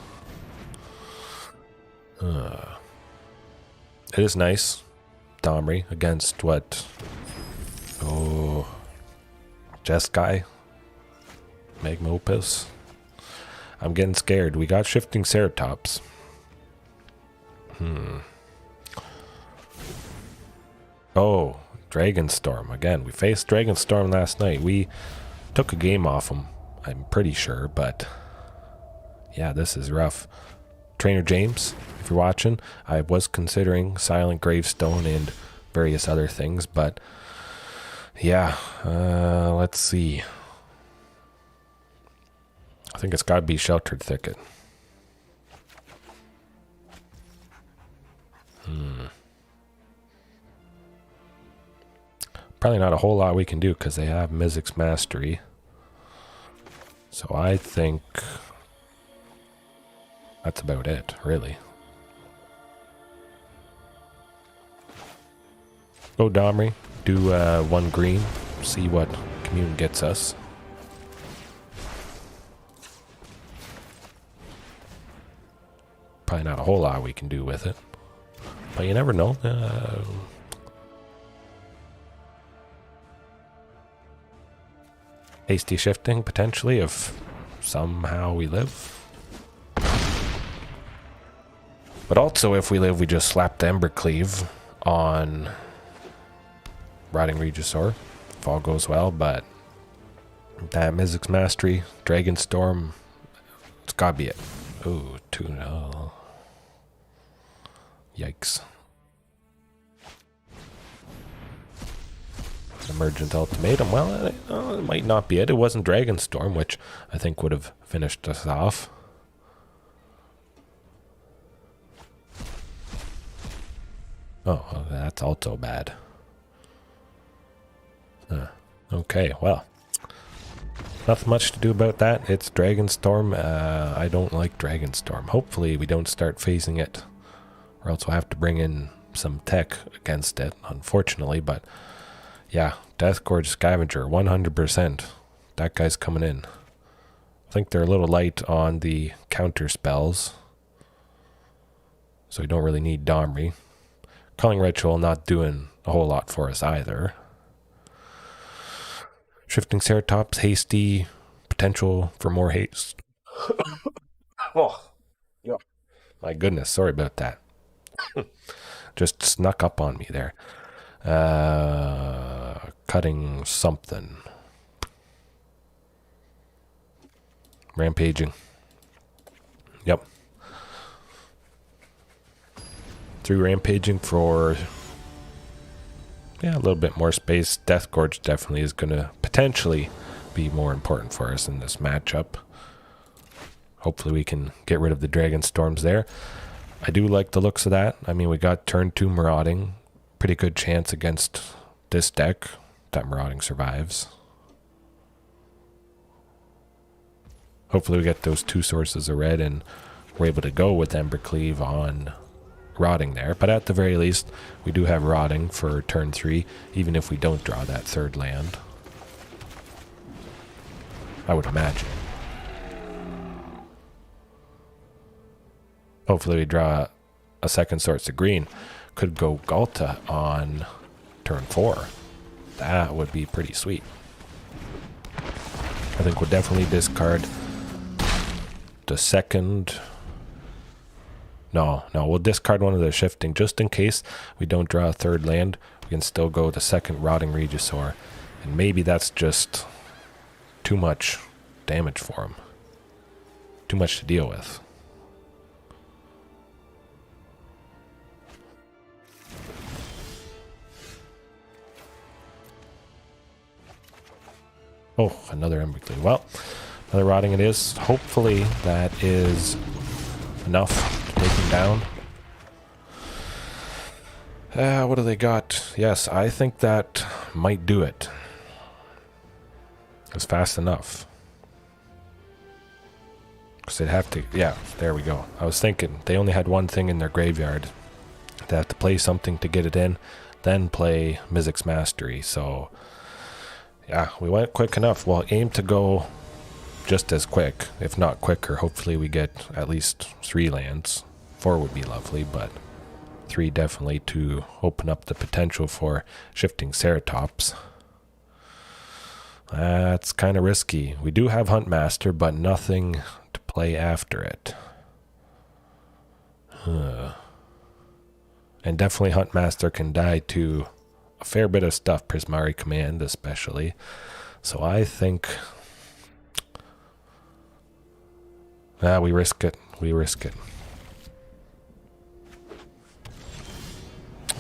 It is nice. Domri against what? Oh, Jeskai, Magma Opus. I'm getting scared. We got Shifting Ceratops. Oh, Dragonstorm. Again, we faced Dragonstorm last night. We took a game off him, I'm pretty sure, but yeah, this is rough. Trainer James, if you're watching, I was considering Silent Gravestone and various other things, but yeah, let's see. I think it's got to be Sheltered Thicket. Probably not a whole lot we can do because they have Mizzix Mastery. So I think that's about it, really. Go Domri, do 1 green, see what Commune gets us. Probably not a whole lot we can do with it, but you never know. Hasty shifting, potentially, if somehow we live. But also, if we live, we just slap the Embercleave on Rotting Regisaur, if all goes well, but that Mizzix Mastery, Dragonstorm, it's gotta be it. Ooh, 2-0. Yikes. Emergent Ultimatum. Well, it might not be it. It wasn't Dragonstorm, which I think would have finished us off. Oh, that's also bad. Okay, well. Nothing much to do about that. It's Dragonstorm. I don't like Dragonstorm. Hopefully we don't start phasing it, or else we'll have to bring in some tech against it, unfortunately, but yeah, Deathgorge Scavenger, 100%. That guy's coming in. I think they're a little light on the counter spells, so we don't really need Domri. Culling Ritual not doing a whole lot for us either. Shifting Ceratops, hasty, potential for more haste. Oh, yeah. My goodness, sorry about that. Just snuck up on me there. Cutting something. Rampaging. Yep. Through Rampaging for a little bit more space. Deathgorge definitely is going to potentially be more important for us in this matchup. Hopefully we can get rid of the Dragonstorms there. I do like the looks of that. I mean, we got turn 2 Marauding. Pretty good chance against this deck that Marauding survives. Hopefully we get those 2 sources of red and we're able to go with Embercleave on Rotting there. But at the very least, we do have Rotting for turn 3, even if we don't draw that 3rd land. I would imagine. Hopefully we draw a 2nd source of green. Could go Galta on turn 4. That would be pretty sweet. I think we'll definitely discard the 2nd. No, we'll discard one of the shifting just in case we don't draw a 3rd land. We can still go the 2nd Rotting Regisaur, and maybe that's just too much damage for him. Too much to deal with. Oh, another Embercleave. Well, another Rotting it is. Hopefully that is enough to take him down. What do they got? Yes, I think that might do it. It's fast enough. Because they'd have to... Yeah, there we go. I was thinking they only had one thing in their graveyard. They have to play something to get it in, then play Mizzix Mastery. So... yeah, we went quick enough. We'll aim to go just as quick, if not quicker. Hopefully we get at least 3 lands. 4 would be lovely, but 3 definitely to open up the potential for shifting Ceratops. That's kind of risky. We do have Huntmaster, but nothing to play after it. And definitely Huntmaster can die to a fair bit of stuff, Prismari Command especially. So I think... we risk it. We risk it.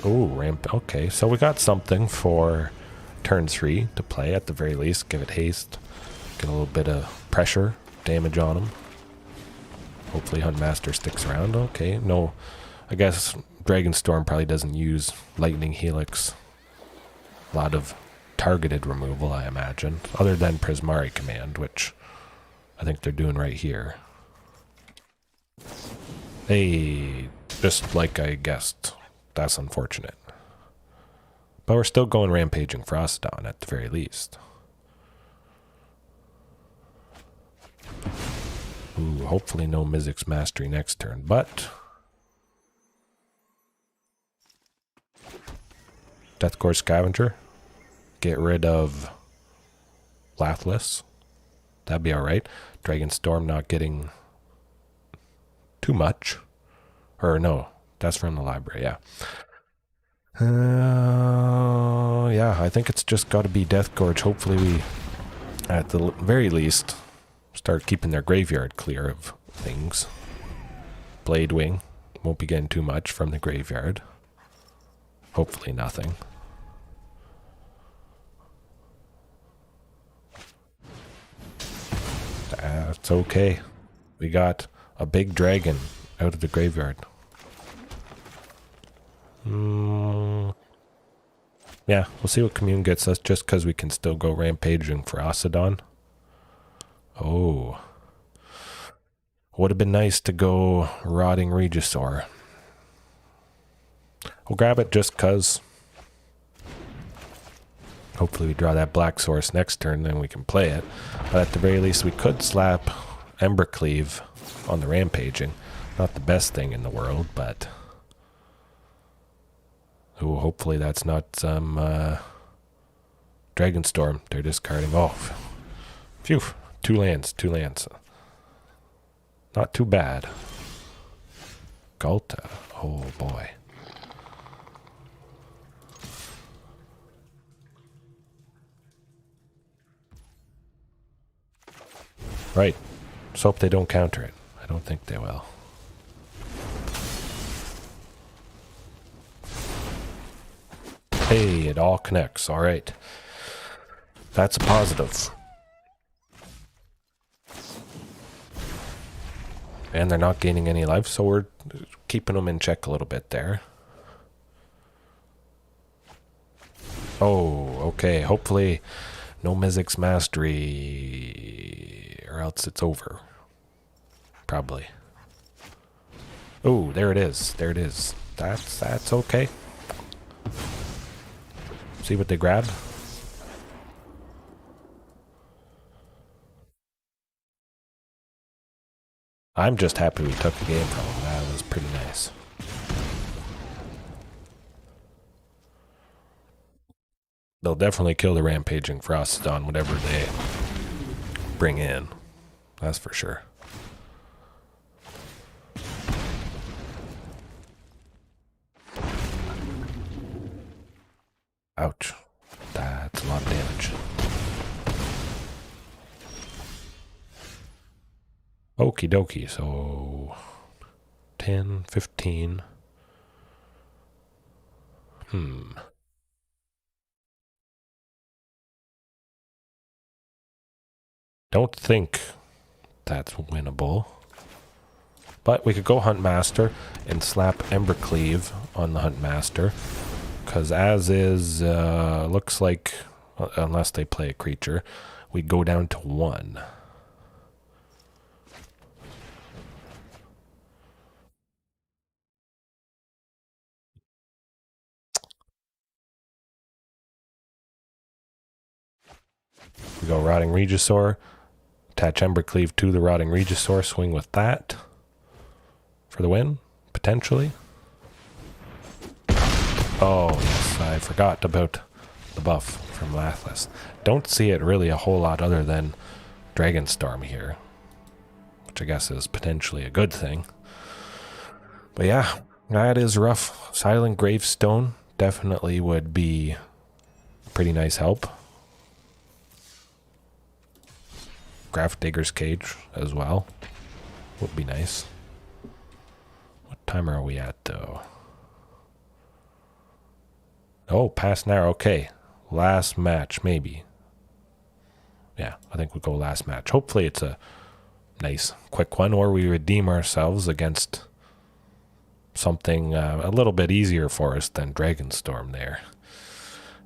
Oh, ramp. Okay, so we got something for turn 3 to play at the very least. Give it haste. Get a little bit of pressure, damage on him. Hopefully Huntmaster sticks around. Okay, no. I guess Dragonstorm probably doesn't use Lightning Helix. A lot of targeted removal, I imagine. Other than Prismari Command, which I think they're doing right here. Hey, just like I guessed. That's unfortunate. But we're still going Rampaging Ferocidon at the very least. Ooh, hopefully no Mizzix Mastery next turn, but... Deathgore Scavenger. Get rid of Lathliss. That'd be alright. Dragonstorm not getting too much. Or no, that's from the library, yeah. Yeah, I think it's just got to be Deathgorge. Hopefully we, at the very least, start keeping their graveyard clear of things. Bladewing. Won't be getting too much from the graveyard. Hopefully nothing. That's okay. We got a big dragon out of the graveyard. Yeah, we'll see what Commune gets us just because we can still go Rampaging Ferocidon. Oh. Would have been nice to go Rotting Regisaur. We'll grab it just because. Hopefully we draw that black source next turn, then we can play it. But at the very least we could slap Embercleave on the Rampaging. Not the best thing in the world, but... Ooh, hopefully that's not some Dragonstorm they're discarding. Oh, phew. 2 lands, 2 lands. Not too bad. Galta. Oh, boy. Right. Just hope they don't counter it. I don't think they will. Hey, it all connects. All right. That's a positive. And they're not gaining any life, so we're keeping them in check a little bit there. Oh, okay. Hopefully no Mizzix Mastery, or else it's over. Probably. Oh, there it is. There it is. That's okay. See what they grab. I'm just happy we took the game from them. That was pretty nice. They'll definitely kill the Rampaging Ferocidon, whatever they bring in. That's for sure. Ouch. That's a lot of damage. Okie dokie, so 10, 15. Don't think that's winnable. But we could go Huntmaster and slap Embercleave on the Huntmaster. Because as is, looks like, unless they play a creature, we go down to 1. We go Rotting Regisaur, Attach Embercleave to the Rotting Regisaur. Swing with that for the win, potentially. Oh, yes, I forgot about the buff from Lathless. Don't see it really a whole lot other than Dragonstorm here, which I guess is potentially a good thing. But yeah, that is rough. Silent Gravestone definitely would be a pretty nice help. Graft Digger's Cage as well would be nice. What time are we at though? Oh, past an hour. Okay, last match maybe. Yeah, I think we'll go last match. Hopefully it's a nice quick one, or we redeem ourselves against something a little bit easier for us than Dragonstorm there.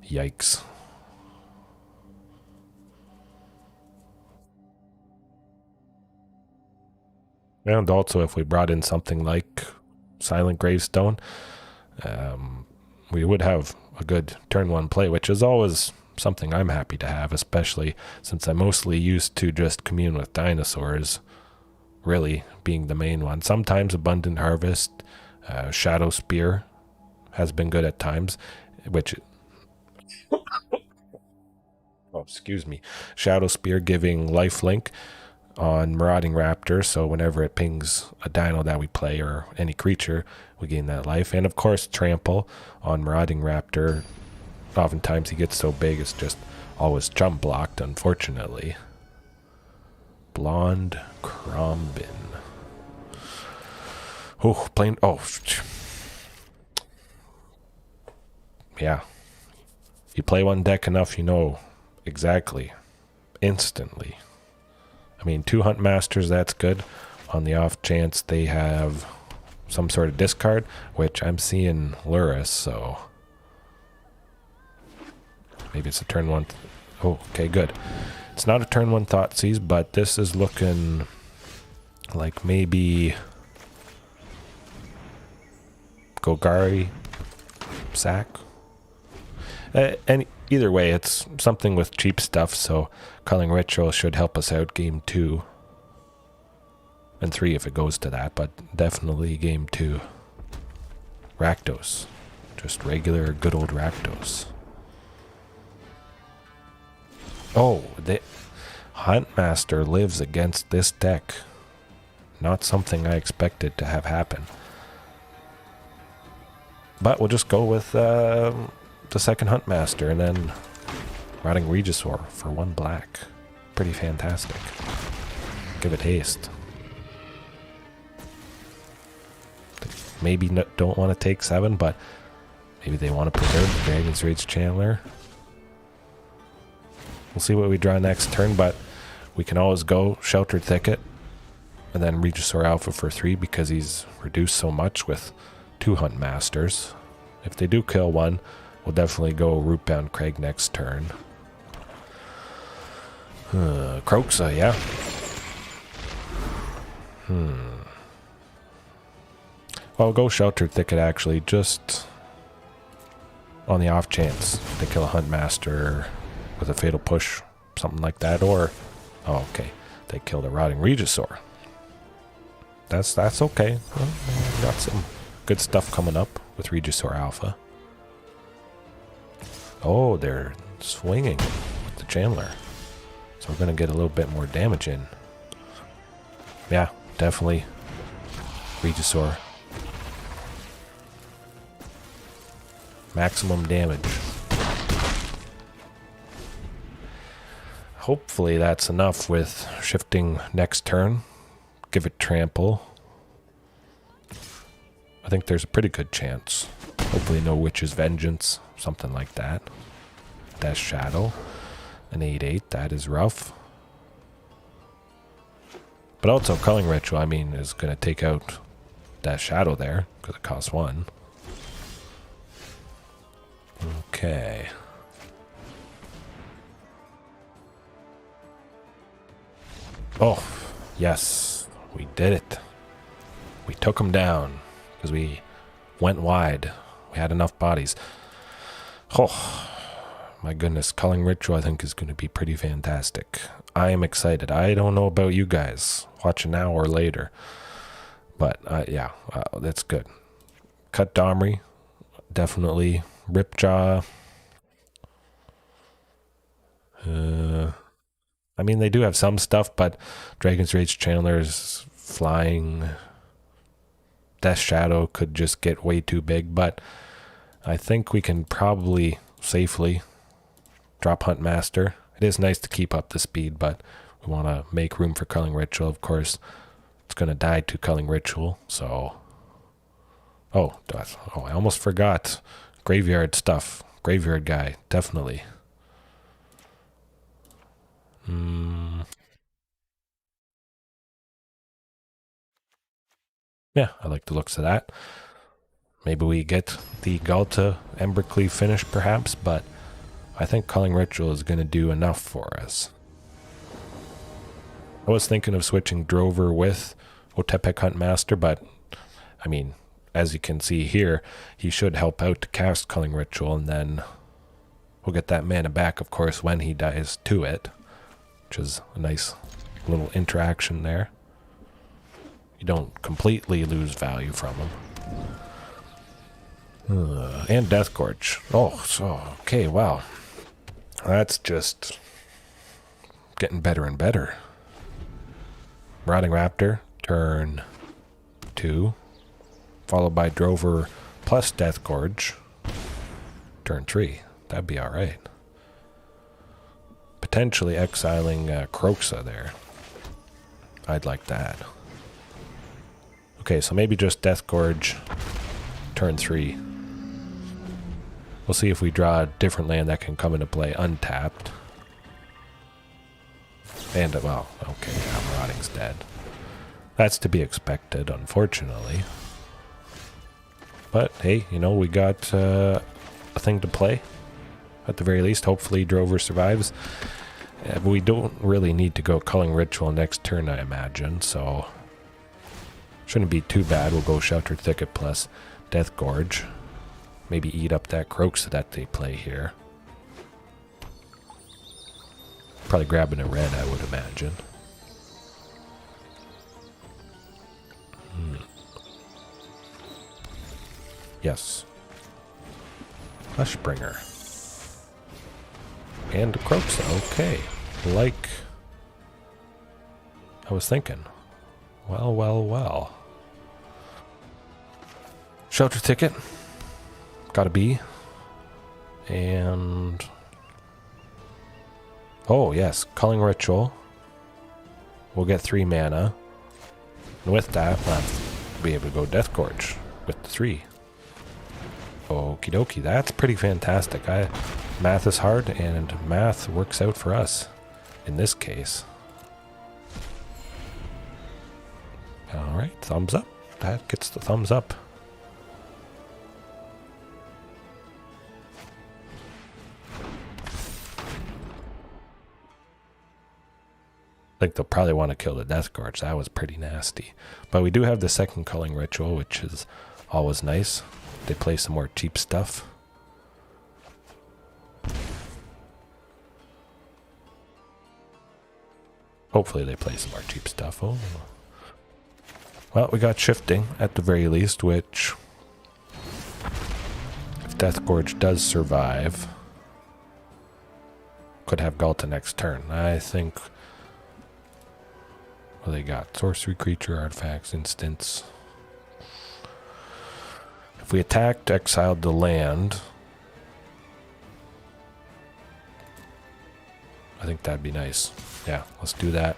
Yikes. And also if we brought in something like Silent Gravestone, we would have a good turn one play, which is always something I'm happy to have, especially since I'm mostly used to just commune with dinosaurs, really being the main one. Sometimes Abundant Harvest, Shadow Spear has been good at times, which... oh, excuse me. Shadow Spear giving lifelink on Marauding Raptor, so whenever it pings a dino that we play or any creature, we gain that life. And of course Trample on Marauding Raptor. Oftentimes he gets so big it's just always jump blocked, unfortunately. Blonde Crombin. Oh, plain... oh. Yeah. You play one deck enough, you know exactly. Instantly. I mean, 2 Huntmasters, that's good. On the off chance they have some sort of discard, which I'm seeing Luris, so... maybe it's a turn 1... oh, okay, good. It's not a turn 1 Thoughtseize, but this is looking like maybe... Golgari sack. And either way, it's something with cheap stuff, so Culling Ritual should help us out game 2. And 3 if it goes to that, but definitely game 2. Rakdos. Just regular good old Rakdos. Oh, the Huntmaster lives against this deck. Not something I expected to have happen. But we'll just go with the second Huntmaster and then Rotting Regisaur for 1 black. Pretty fantastic. Give it haste. Maybe don't want to take 7, but maybe they want to preserve the Dragon's Rage Chandler. We'll see what we draw next turn, but we can always go Sheltered Thicket and then Regisaur Alpha for 3 because he's reduced so much with 2 Huntmasters. If they do kill 1, we'll definitely go Rootbound Crag next turn. Croxa, yeah. Well, I'll go Sheltered Thicket actually, just on the off chance they kill a Huntmaster with a Fatal Push, something like that, or... oh, okay. They killed a Rotting Regisaur. That's okay. Well, got some good stuff coming up with Regisaur Alpha. Oh, they're swinging with the Chandler. So we're going to get a little bit more damage in. Yeah, definitely Regisaur. Maximum damage. Hopefully that's enough with shifting next turn. Give it Trample. I think there's a pretty good chance. Hopefully no Witch's Vengeance, something like that. Death Shadow. An 8/8, that is rough. But also Culling Ritual, I mean, is going to take out Death Shadow there, because it costs 1. Okay. Oh, yes, we did it. We took them down because we went wide. We had enough bodies. Oh, My goodness, Culling Ritual I think is going to be pretty fantastic. I am excited. I don't know about you guys. Watch now or later. But yeah, that's good. Cut Domri, definitely. Ripjaw. I mean, they do have some stuff, but Dragon's Rage Chandler's Flying Death Shadow could just get way too big, but I think we can probably safely drop Huntmaster. It is nice to keep up the speed, but we want to make room for Culling Ritual. Of course, it's going to die to Culling Ritual, so... Oh, I almost forgot. Graveyard stuff. Graveyard guy, definitely. Yeah, I like the looks of that. Maybe we get the Galta Embercleave finish, perhaps, but I think Culling Ritual is going to do enough for us. I was thinking of switching Drover with Otepec Huntmaster, but, I mean, as you can see here, he should help out to cast Culling Ritual, and then we'll get that mana back, of course, when he dies to it, which is a nice little interaction there. You don't completely lose value from him. And Death Gorge. Oh, so, okay, wow. That's just getting better and better. Marauding Raptor, turn 2. Followed by Drover plus Death Gorge, turn 3. That'd be alright. Potentially exiling Kroxa there. I'd like that. Okay, so maybe just Death Gorge, turn 3. We'll see if we draw a different land that can come into play untapped. And, well, okay, yeah, Marauding's dead. That's to be expected, unfortunately. But, hey, you know, we got a thing to play. At the very least, hopefully Drover survives. We don't really need to go Culling Ritual next turn, I imagine, so... Shouldn't be too bad. We'll go Sheltered Thicket plus Death Gorge. Maybe eat up that Kroxa that they play here. Probably grabbing a red, I would imagine. Yes. Fleshbringer. And Kroxa, okay. Like I was thinking. Well, well, well. Sheltered Thicket. Gotta be. And... oh, yes. Culling Ritual. We'll get 3 mana. And with that, we'll be able to go Death Gorge with the 3. Okie dokie. That's pretty fantastic. Math is hard, and math works out for us in this case. Alright, thumbs up. That gets the thumbs up. I think they'll probably want to kill the Death Gorge. That was pretty nasty. But we do have the second Culling Ritual, which is always nice. They play some more cheap stuff. Hopefully they play some more cheap stuff. Oh. Well, we got Shifting at the very least, which... if Death Gorge does survive... could have Galta next turn. I think... what they got? Sorcery, creature, artifacts, instants. If we attacked, exiled the land... I think that'd be nice. Yeah, let's do that.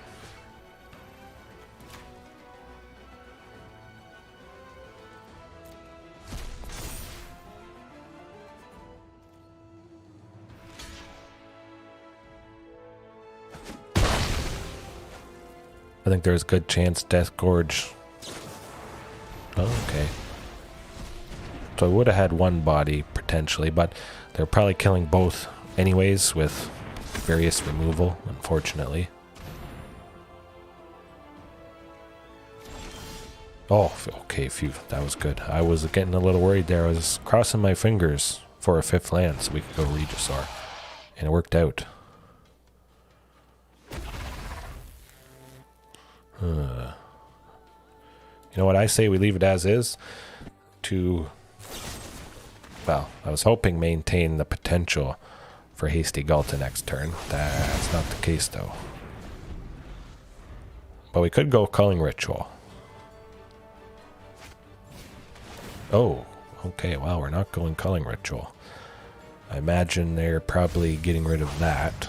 I think there's a good chance Death Gorge... oh, okay. So I would have had one body, potentially, but they're probably killing both anyways with various removal, unfortunately. Oh, okay, phew, that was good. I was getting a little worried there. I was crossing my fingers for a 5th land so we could go Regisaur. And it worked out. You know what I say, we leave it as is to, well, I was hoping maintain the potential for Hasty Gulta next turn. That's not the case though. But we could go Culling Ritual. Oh, okay, well, we're not going Culling Ritual. I imagine they're probably getting rid of that.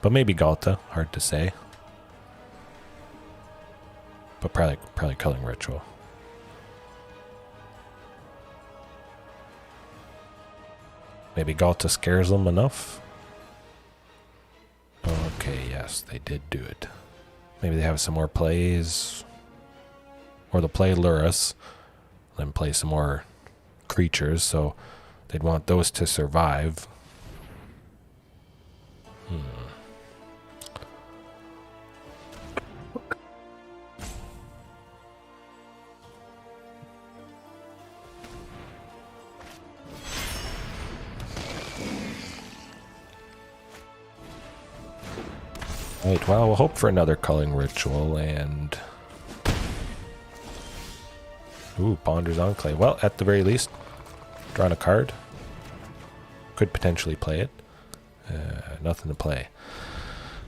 But maybe Gulta, hard to say. But probably Culling Ritual. Maybe Gulta scares them enough. Okay, yes, they did do it. Maybe they have some more plays. Or they'll play Lurrus. Then play some more creatures, so they'd want those to survive. Right, well, we'll hope for another Culling Ritual and... Ooh, Ponder's Enclave. Well, at the very least, drawing a card. Could potentially play it. Nothing to play.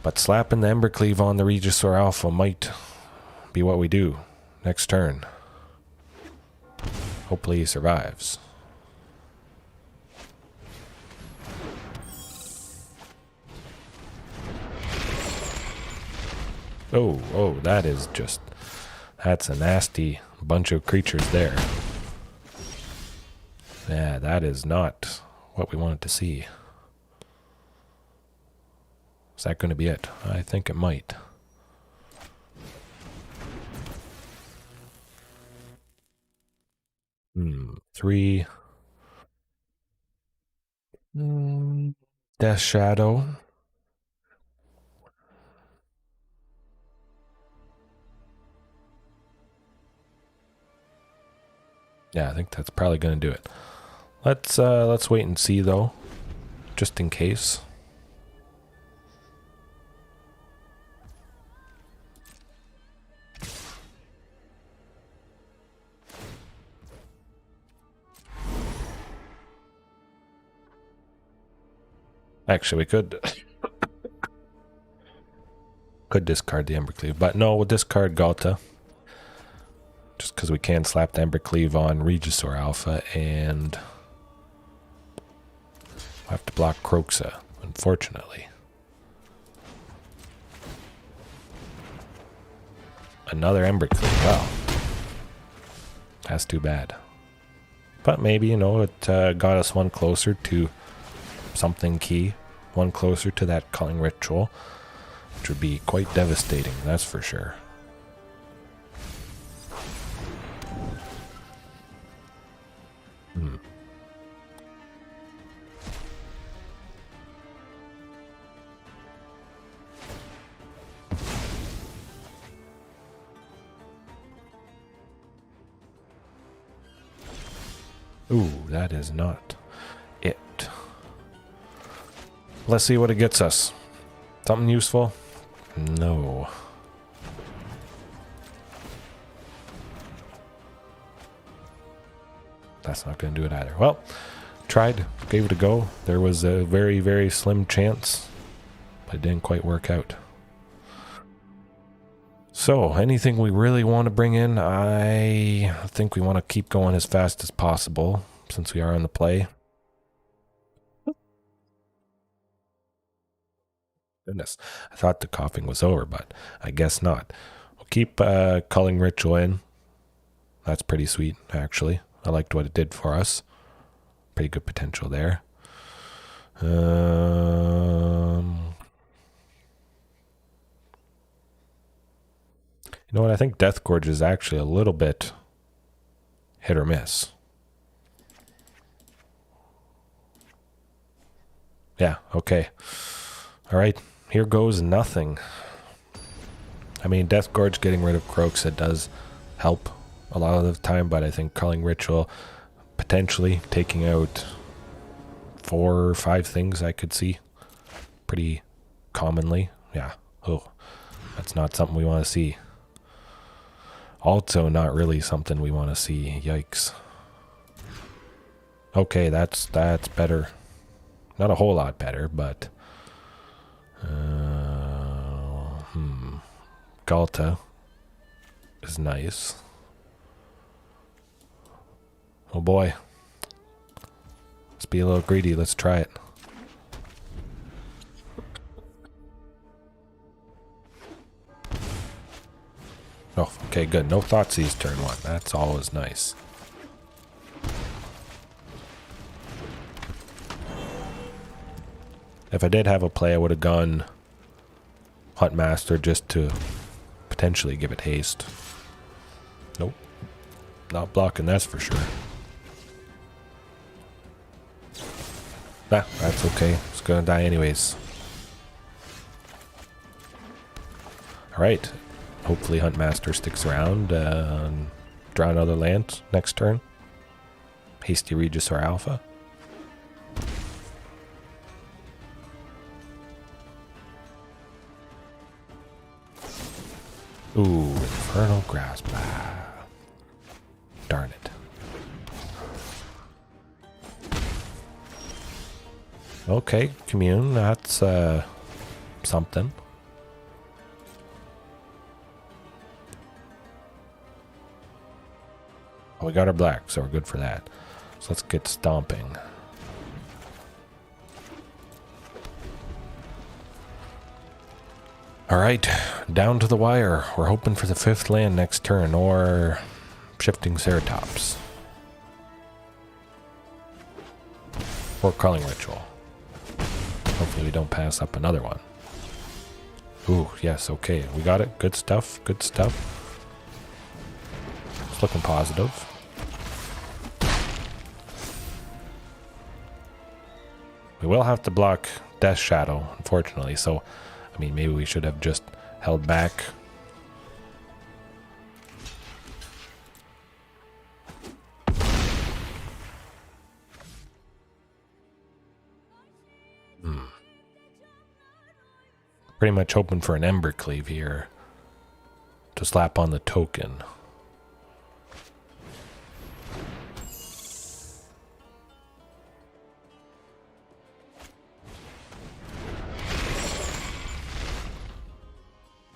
But slapping the Embercleave on the Regisaur Alpha might be what we do next turn. Hopefully he survives. Oh, that is just... That's a nasty bunch of creatures there. Yeah, that is not what we wanted to see. Is that going to be it? I think it might. Three. Death Shadow. Yeah, I think that's probably going to do it. Let's wait and see though, just in case. Actually, we could discard the Embercleave, but no, we'll discard Gulta. Just because we can slap the Embercleave on Regisaur Alpha and we'll have to block Kroxa, unfortunately. Another Embercleave, wow. That's too bad. But maybe, you know, it got us one closer to something key. One closer to that Culling Ritual, which would be quite devastating, that's for sure. Ooh, that is not it. Let's see what it gets us. Something useful? No. That's not going to do it either. Well, tried, gave it a go. There was a very, very slim chance, but it didn't quite work out. So, anything we really want to bring in? I think we want to keep going as fast as possible, since we are on the play. Goodness, I thought the coughing was over, but I guess not. We'll keep Culling Ritual in. That's pretty sweet, actually. I liked what it did for us. Pretty good potential there. You know what? I think Death Gorge is actually a little bit hit or miss. Yeah, okay. All right, here goes nothing. I mean, Death Gorge getting rid of Kroxa does help a lot of the time, but I think Culling Ritual potentially taking out 4 or 5 things I could see pretty commonly. Yeah. Oh, that's not something we want to see. Also not really something we want to see. Yikes. Okay, that's better. Not a whole lot better, but Galta is nice. Oh boy. Let's be a little greedy. Let's try it. Oh, okay, good. No Thoughtseize turn 1. That's always nice. If I did have a play, I would have gone Huntmaster just to potentially give it haste. Nope. Not blocking, that's for sure. Nah, that's okay. It's gonna die anyways. Alright. Hopefully Huntmaster sticks around and draw another land next turn. Hasty Regisaur Alpha. Ooh, Infernal Grasp. Ah, darn it. Okay, Commune, that's something. Oh, we got our black, so we're good for that. So let's get stomping. Alright, down to the wire. We're hoping for the 5th land next turn, or Shifting Ceratops. Or Culling Ritual. Hopefully we don't pass up another one. Ooh, yes, okay. We got it. Good stuff, good stuff. It's looking positive. We will have to block Death Shadow, unfortunately, so I mean, maybe we should have just held back. Pretty much hoping for an Embercleave here to slap on the token.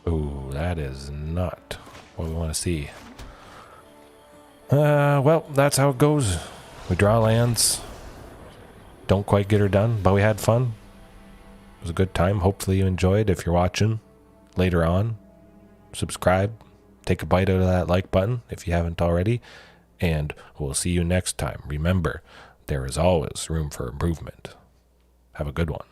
Ooh, that is not what we want to see. Well, that's how it goes. We draw lands. Don't quite get her done, but we had fun. It was a good time. Hopefully you enjoyed. If you're watching later on, subscribe. Take a bite out of that like button if you haven't already. And we'll see you next time. Remember, there is always room for improvement. Have a good one.